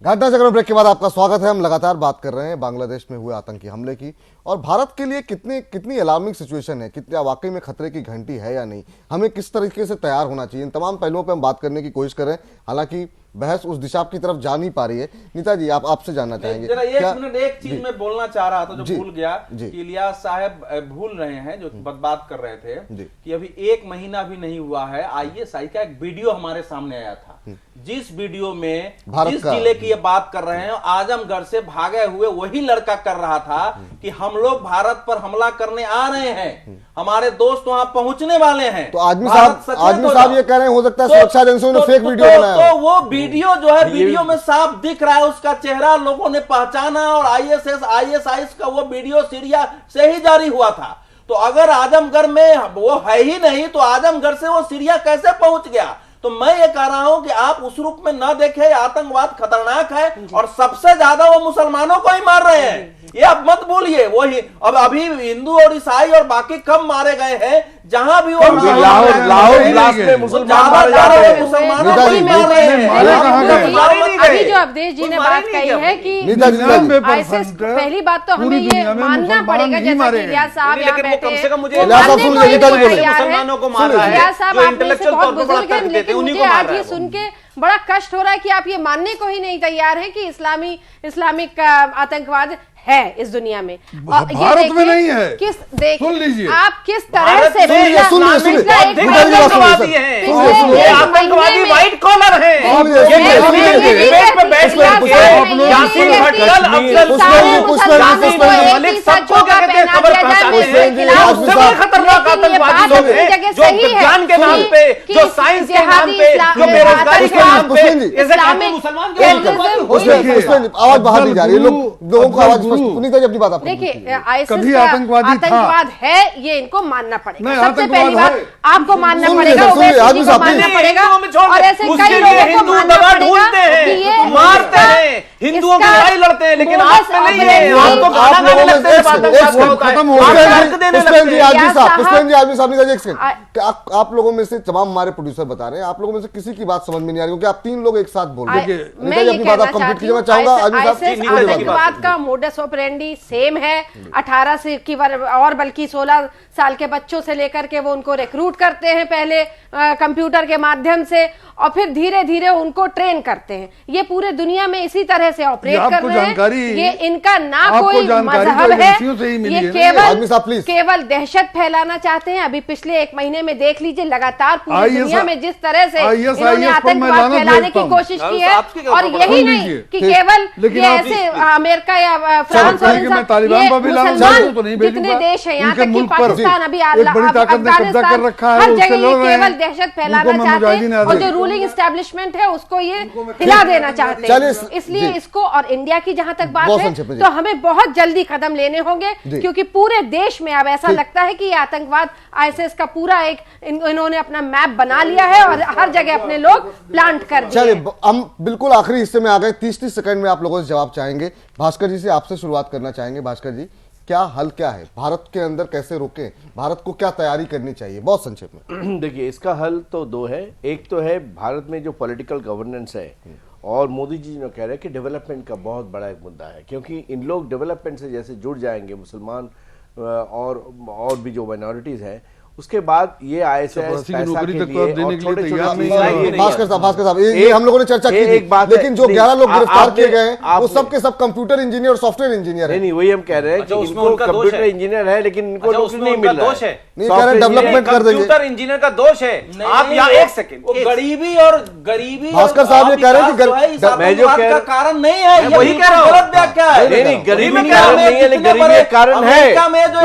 घटना चक्र ब्रेक के बाद आपका स्वागत है। हम लगातार बात कर रहे हैं बांग्लादेश में हुए आतंकी हमले की और भारत के लिए कितनी अलार्मिंग सिचुएशन है, कितना वाकई में खतरे की घंटी है या नहीं, हमें किस तरीके से तैयार होना चाहिए, इन तमाम पहलुओं पे हम बात करने की कोशिश कर रहे हैं। हालांकि बहस उस दिशा की तरफ जा नहीं पा रही है। नीता जी, आप आपसे जानना चाहेंगे। जरा एक मिनट, एक चीज मैं बोलना चाह रहा था जो भूल गया कि इलियास साहब भूल रहे हैं जो बात कर रहे थे कि अभी 1 महीना भी नहीं हुआ है, आईएसआई का एक वीडियो हमारे सामने आया था, जिस वीडियो में जिस जिले की ये बात कर रहे हैं आजमगढ़ से भागे हुए वही लड़का कर रहा था कि हम लोग भारत पर हमला करने आ रहे हैं, हमारे दोस्त वहां पहुंचने वाले हैं। तो आदमी साहब ये कह रहे हैं हो सकता है सुरक्षा एजेंसियों ने फेक वीडियो बनाया। तो वो वीडियो जो है वीडियो में साफ दिख रहा है, उसका चेहरा लोगों ने पहचाना और आईएसआई का वो वीडियो सीरिया से ही जारी हुआ था। तो अगर आजमगढ़ में वो है ही नहीं तो आजमगढ़ से वो सीरिया कैसे पहुंच गया? तो मैं ये कह रहा हूं कि आप उस रूप में न देखें, आतंकवाद खतरनाक है और सबसे ज्यादा वो मुसलमानों को ही मार रहे हैं, ये आप मत भूलिए। वही अब अभी हिंदू और ईसाई और बाकी कम मारे गए हैं, जहां भी वो लाहौर ब्लास्ट में मुसलमान मारे जा रहे हैं, मुसलमानों को ही मार रहे हैं। अभी जो अवधेश जी ने बात कही है कि आईएसआईएस, पहली बात तो हमें ये मानना पड़ेगा, जैसा कि इलियास साहब यहाँ बैठे हैं, मुसलमानों को मार रहा है, इलियास साहब आप में से बहुत बुजुर्ग हैं, लेकिन मुझे आज ये सुन के बड़ा कष्ट हो रहा है कि आप ये मानने को ही नहीं तैयार हैं कि इस्लामिक आतंकवाद है इस दुनिया में। भारत में नहीं है। सुन लीजिए आप किस तरह से आतंकवादी व्हाइट कॉलर है, सबको क्या कहते हैं खबर पहुंचाते हैं, सबसे खतरनाक आतंकवादी लोग हैं जो विज्ञान के नाम पे, जो साइंस के नाम पे, जो बेरोजगारी के नाम पे मुसलमान आवाज बाहर नहीं जा रही है, लोगों को आवाज सुनीता जी अपनी बात आप देखिए। आतंकवाद है ये इनको मानना पड़ेगा, सबसे पहली बात आपको मानना पड़ेगा, मानना पड़ेगा और ऐसे कई लोगों को मानना पड़ेगा कि ये मारते हैं, हिंदुओं की लड़ाई लड़ते हैं, लेकिन आप में नहीं है, आपको गाना गाने लगते हैं, खत्म हो गया। आप लोगों में से तमाम हमारे प्रोड्यूसर बता रहे हैं, आप लोगों में से किसी की बात समझ में नहीं आ रही क्योंकि आप 3 लोग एक साथ बोल रहे हैं। मैं ये कहना चाहती हूँ आतंकवाद का मोडस ऑपरेंडी सेम है, 18 से की और बल्कि 16 साल के बच्चों से लेकर के वो उनको रिक्रूट करते हैं पहले कंप्यूटर के माध्यम से और फिर धीरे धीरे उनको ट्रेन करते हैं। ये पूरे दुनिया में इसी तरह से ऑपरेट कर रहे हैं। ये इनका ना कोई मजहब है, ये केवल दहशत फैलाना चाहते हैं। अभी पिछले 1 महीने में देख लीजिए लगातार पूरी दुनिया में जिस तरह से इन्होंने आतंकवाद फैलाने की कोशिश की है, और यही नहीं कि केवल ये ऐसे अमेरिका या फ्रांस और मुसलमान जितने देश है, यहाँ तक कि पाकिस्तान अभी अफगानिस्तान हर जगह ये केवल दहशत फैलाना चाहते हैं और जो रूलिंग एस्टेब्लिशमेंट है उसको ये हिला देना चाहते हैं। इसलिए इसको और इंडिया की जहां तक बात है तो हमें बहुत जल्दी कदम लेने होंगे क्योंकि पूरे देश में अब ऐसा लगता है कि ये आतंकवाद आईएसआईएस का पूरा एक इन्होंने अपना मैप बना लिया है और हर जगह अपने लोग प्लांट कर दिए। चलिए हम बिल्कुल आखिरी हिस्से में आ गए, 30 सेकंड में आप लोगों से जवाब चाहेंगे। भास्कर जी से आपसे शुरुआत करना चाहेंगे। भास्कर जी, क्या हल क्या है, भारत के अंदर कैसे रोकें, भारत को क्या तैयारी करनी चाहिए, बहुत संक्षेप में? देखिए, इसका हल तो 2 है। एक तो है भारत में जो पॉलिटिकल गवर्नेंस है और मोदी जी ने कह रहे हैं कि डेवलपमेंट का बहुत बड़ा एक मुद्दा है, क्योंकि इन लोग डेवलपमेंट से जैसे जुड़ जाएंगे मुसलमान और भी जो माइनॉरिटीज हैं, उसके बाद ये ISIS पैसा के लिए और छोटे-छोटे भास्कर साहब ये हम लोगों ने चर्चा की थी, लेकिन जो 11 लोग गिरफ्तार किए गए हैं वो सब के सब कंप्यूटर इंजीनियर और सॉफ्टवेयर इंजीनियर हैं। नहीं, वही हम कह रहे हैं कि इनको कंप्यूटर इंजीनियर है, लेकिन इनको नौकरी नहीं मिल रहा है। नहीं कह रहे डेवलपमेंट कर देंगे, कंप्यूटर इंजीनियर का दोष है। आप यहाँ एक सेकंड, गरीबी और गरीबी भास्कर साहब ये कह रहे हैं कि मैं जो कह रहा कारण नहीं है, वही कह रहा हूँ। गलत व्याख्या है। नहीं, गरीबी कारण नहीं है, लेकिन गरीबी एक कारण है।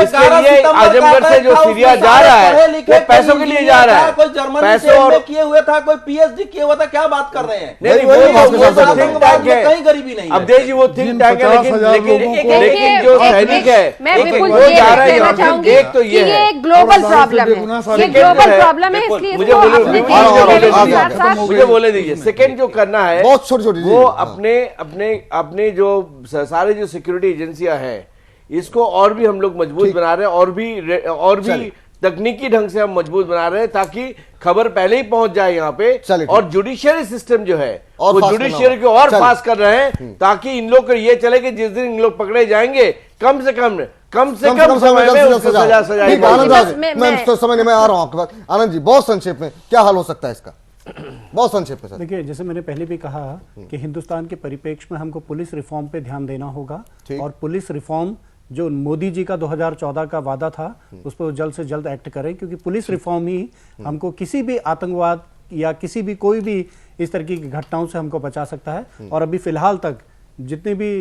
इसके लिए आजमगढ़ से जो सीरिया जा रहा है वो पैसों के लिए जा रहा है, कोई जर्मनी पैसों से और किए हुए था, कोई PhD किए हुआ था, क्या बात कर रहे हैं? नहीं, वही वो think tank है। कहीं गरीबी नहीं है। अब देश वो थिंक टैंक है, लेकिन जो सैनिक है मैं बिल्कुल वो ये जा रहा है कहना यहाँ पे। चाहूंगी एक तो कि ये ये है, एक ग्लोबल प्रॉब्लम है, ये ग्लोबल प्रॉब्लम है, इसलिए मुझे इसको बोले अपने दीजिए, देश के साथ-साथ मुझे बोले दीजिए। सेकंड जो करना है बहुत छोटी-छोटी वो अपने जो सारे जो सिक्योरिटी एजेंसियां हैं इसको और भी हम लोग मजबूत बना रहे हैं, और भी तकनीकी ढंग से हम मजबूत बना रहे हैं, ताकि खबर पहले ही पहुंच जाए यहाँ पे। और जुडिशियरी सिस्टम जो है वो जुडिशियरी को और फास्ट कर रहे हैं, ताकि इन लोग को ये चले कि जिस दिन इन लोग पकड़े जाएंगे कम से कम समय में उसको सजा आनंद मैं समझने में आ रहा हूँ आपके पास। आनंद जी बहुत संक्षेप में क्या हल हो सकता है इसका, बहुत संक्षेप में सर। देखिए, जैसे मैंने पहले भी कहा कि हिंदुस्तान के परिप्रेक्ष्य में हमको पुलिस रिफॉर्म पे ध्यान देना होगा, और पुलिस रिफॉर्म जो मोदी जी का 2014 का वादा था उस पर जल्द से जल्द एक्ट करें, क्योंकि पुलिस रिफॉर्म ही हमको किसी भी आतंकवाद या किसी भी कोई भी इस तरह की घटनाओं से हमको बचा सकता है। और अभी फिलहाल तक जितने भी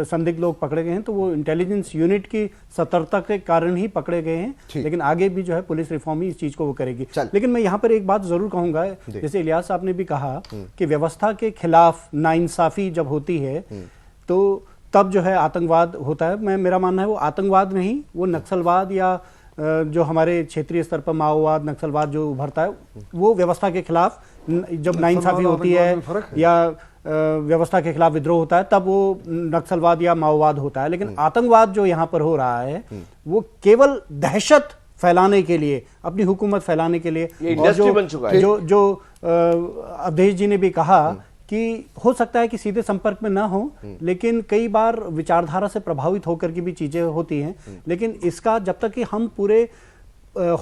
संदिग्ध लोग पकड़े गए हैं तो वो इंटेलिजेंस यूनिट की सतर्कता के कारण ही पकड़े गए हैं, लेकिन आगे भी जो है पुलिस रिफॉर्म ही इस चीज को वो करेगी। लेकिन मैं यहाँ पर एक बात जरूर कहूंगा, जैसे इलियास साहब ने भी कहा कि व्यवस्था के खिलाफ नाइंसाफी जब होती है तो तब जो है आतंकवाद होता है। मेरा मानना है वो आतंकवाद नहीं, वो नक्सलवाद या जो हमारे क्षेत्रीय स्तर पर माओवाद नक्सलवाद जो उभरता है वो व्यवस्था के खिलाफ जब नाइंसाफी होती है या व्यवस्था के खिलाफ विद्रोह होता है तब वो नक्सलवाद या माओवाद होता है। लेकिन आतंकवाद जो यहाँ पर हो रहा है वो केवल दहशत फैलाने के लिए, अपनी हुकूमत फैलाने के लिए, इंडस्ट्री बन चुका है। जो अवधेश जी ने भी कहा कि हो सकता है कि सीधे संपर्क में ना हो, लेकिन कई बार विचारधारा से प्रभावित होकर की भी चीजें होती हैं। लेकिन इसका जब तक कि हम पूरे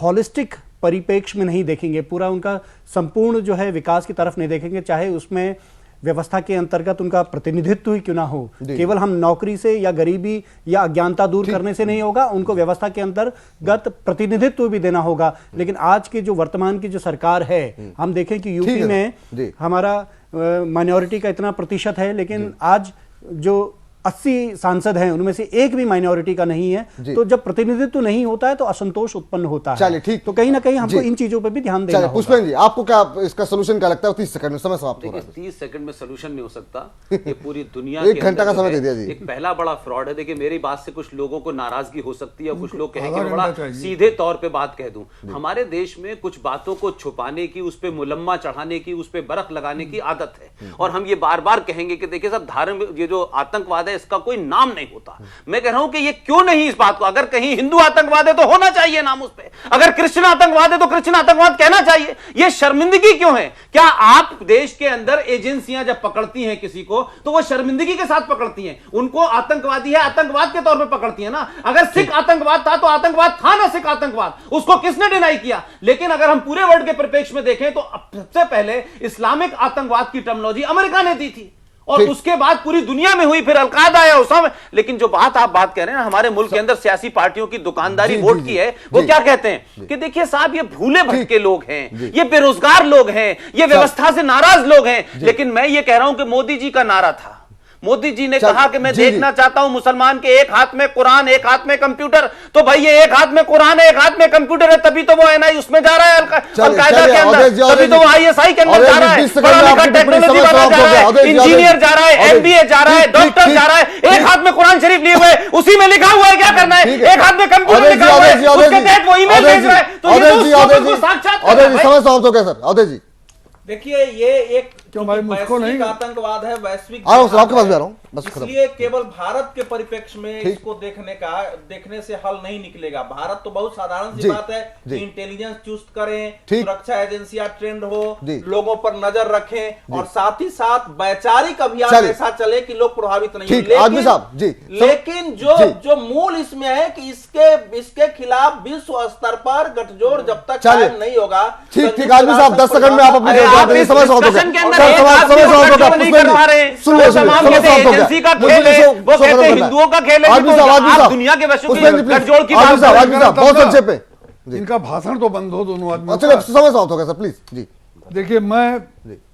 हॉलिस्टिक परिप्रेक्ष्य में नहीं देखेंगे, पूरा उनका संपूर्ण जो है विकास की तरफ नहीं देखेंगे, चाहे उसमें व्यवस्था के अंतर्गत उनका प्रतिनिधित्व ही क्यों ना हो, केवल हम नौकरी से या गरीबी या अज्ञानता दूर करने से नहीं होगा, उनको व्यवस्था के अंतर्गत प्रतिनिधित्व भी देना होगा। लेकिन आज की जो वर्तमान की जो सरकार है, हम देखें कि यूपी में हमारा माइनॉरिटी का इतना प्रतिशत है, लेकिन आज जो 80 सांसद हैं उनमें से एक भी माइनॉरिटी का नहीं है। तो जब प्रतिनिधित्व नहीं होता है तो असंतोष उत्पन्न होता है। चलिए ठीक, तो कहीं ना कहीं हमको इन चीजों पे भी ध्यान देना होगा। पुष्पेंद्र जी आपको क्या इसका सलूशन क्या लगता है? 30 सेकंड में समय समाप्त हो रहा है। 30 सेकंड में सलूशन नहीं हो सकता, ये पूरी दुनिया एक घंटा का समय दे दिया जी। एक पहला बड़ा फ्रॉड है। देखिए मेरी बात से कुछ लोगों को नाराजगी हो सकती है, कुछ लोग कहेंगे बड़ा सीधे तौर पे बात कह दूं, हमारे देश में कुछ बातों को छुपाने की, उस पे मुलम्मा चढ़ाने की, उस पे बरक लगाने की आदत है। और हम ये बार बार कहेंगे कि देखिए साहब, धार्मिक ये जो आतंकवाद है इसका कोई नाम नहीं होता। मैं कह रहा हूं कि ये क्यों नहीं इस बात को, अगर कहीं हिंदू आतंकवाद है तो होना चाहिए नाम उस पे, अगर क्रिश्चियन आतंकवाद है तो क्रिश्चियन आतंकवाद कहना चाहिए। ये शर्मिंदगी क्यों है? क्या आप देश के अंदर एजेंसियां जब पकड़ती हैं किसी को तो वो शर्मिंदगी के साथ पकड़ती हैं, उनको आतंकवादी है आतंकवाद के तौर पर पकड़ती है ना। अगर सिख आतंकवाद था तो आतंकवाद था ना सिख आतंकवाद, उसको किसने डिनाई किया? लेकिन अगर हम पूरे वर्ल्ड के परिप्रेक्ष्य में देखें तो सबसे पहले इस्लामिक आतंकवाद की टर्मिनोलॉजी अमेरिका ने दी थी, और उसके बाद पूरी दुनिया में हुई, फिर अलकायदा आया उस। लेकिन जो बात आप बात कह रहे हैं ना, हमारे मुल्क के अंदर सियासी पार्टियों की दुकानदारी वोट की है, वो क्या कहते हैं कि देखिए साहब ये भूले भटके लोग हैं, ये बेरोजगार लोग हैं, ये व्यवस्था से नाराज लोग हैं। लेकिन मैं ये कह रहा हूं कि मोदी जी का नारा था, मोदी जी ने कहा कि मैं देखना चाहता हूं मुसलमान के एक हाथ में कुरान एक हाथ में कंप्यूटर। तो भाई ये एक हाथ में कुरान है एक हाथ में कंप्यूटर है, तभी तो वो एनआई उसमें जा रहा है, अलकायदा के अंदर, तभी तो वो आईएसआई के अंदर जा रहा है, टेक्नोलॉजी वाला जा रहा है, इंजीनियर जा रहा है, एमबीए जा रहा है, डॉक्टर जा रहा है, एक हाथ में कुरान शरीफ लिए हुए, उसी में लिखा हुआ है क्या करना है, एक हाथ में कंप्यूटर लिखा हुआ है, उसके तहत वो ईमेल भेज रहा है। तो ये तो साक्षात समय समाप्त हो गया सर। अवधेश जी देखिए ये एक क्यों भाई, मुझको वैश्विक नहीं- आतंकवाद है, वैश्विक आपके पास जा रहा हूँ, बस खत्म। इसलिए केवल भारत के परिप्रेक्ष्य में इसको देखने से हल नहीं निकलेगा। भारत तो बहुत साधारण सी बात है कि इंटेलिजेंस चुस्त करें, सुरक्षा एजेंसियां ट्रेंड हो, लोगों पर नजर रखें और साथ ही साथ वैचारिक अभियान ऐसा चले कि लोग प्रभावित नहीं हो। लेकिन जो मूल इसमें है कि इसके खिलाफ विश्व स्तर पर गठजोड़ जब तक कायम नहीं होगा। ठीक आदमी साहब 10 सेकंड में आप अपनी समय समाप्त के अंदर एक आदमी को नहीं करवा रहे। तमाम कहते हैं एजेंसी का खेल है, वो कहते हैं हिंदुओं का खेल है, आप दुनिया के वैश्यों की गठजोड़ की बात कर रहे हैं। बहुत संक्षेप पे इनका भाषण तो बंद हो दोनों आदमी। चलो समय समाप्त हो गया सर, प्लीज जी। देखिए मैं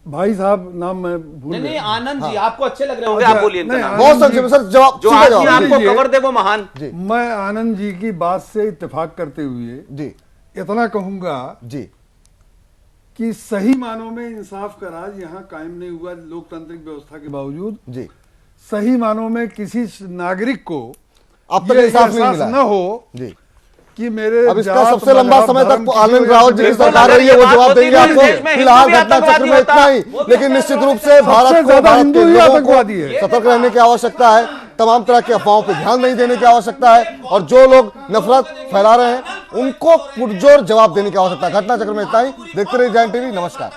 भाई साहब नाम मैं भूल नहीं आनंद जी आपको अच्छे लग रहे होंगे, आप बोलिए इनका नाम। बहुत संक्षेप सर, जवाब जो आदमी आपको कवर दे वो महान। मैं आनंद जी की बात से इत्तेफाक करते हुए जी इतना कहूंगा जी कि सही मानों में इंसाफ का राज यहाँ कायम नहीं हुआ लोकतांत्रिक व्यवस्था के बावजूद। जी सही मानों में किसी नागरिक को अब तक ये इंसाफ नहीं एहसास मिला न हो जी। कि मेरे अब इसका जात, सबसे लंबा मजहब, समय धर्म तक की आनंद कोई रावत जी की वजह सरकार रही है, वो जवाब देंगे आपको। फिलहाल घटना चक्र में इतना ही, लेकिन निश्चित रूप से भारत को, भारत के लोगों को सतर्क रहने की आवश्यकता है। तमाम तरह की अफवाहों पर ध्यान नहीं देने की आवश्यकता है और जो लोग नफरत फैला रहे हैं उनको पुरजोर जवाब देने की आवश्यकता है। घटना चक्र में इतना ही। देखते रहिए जैन टीवी। नमस्कार।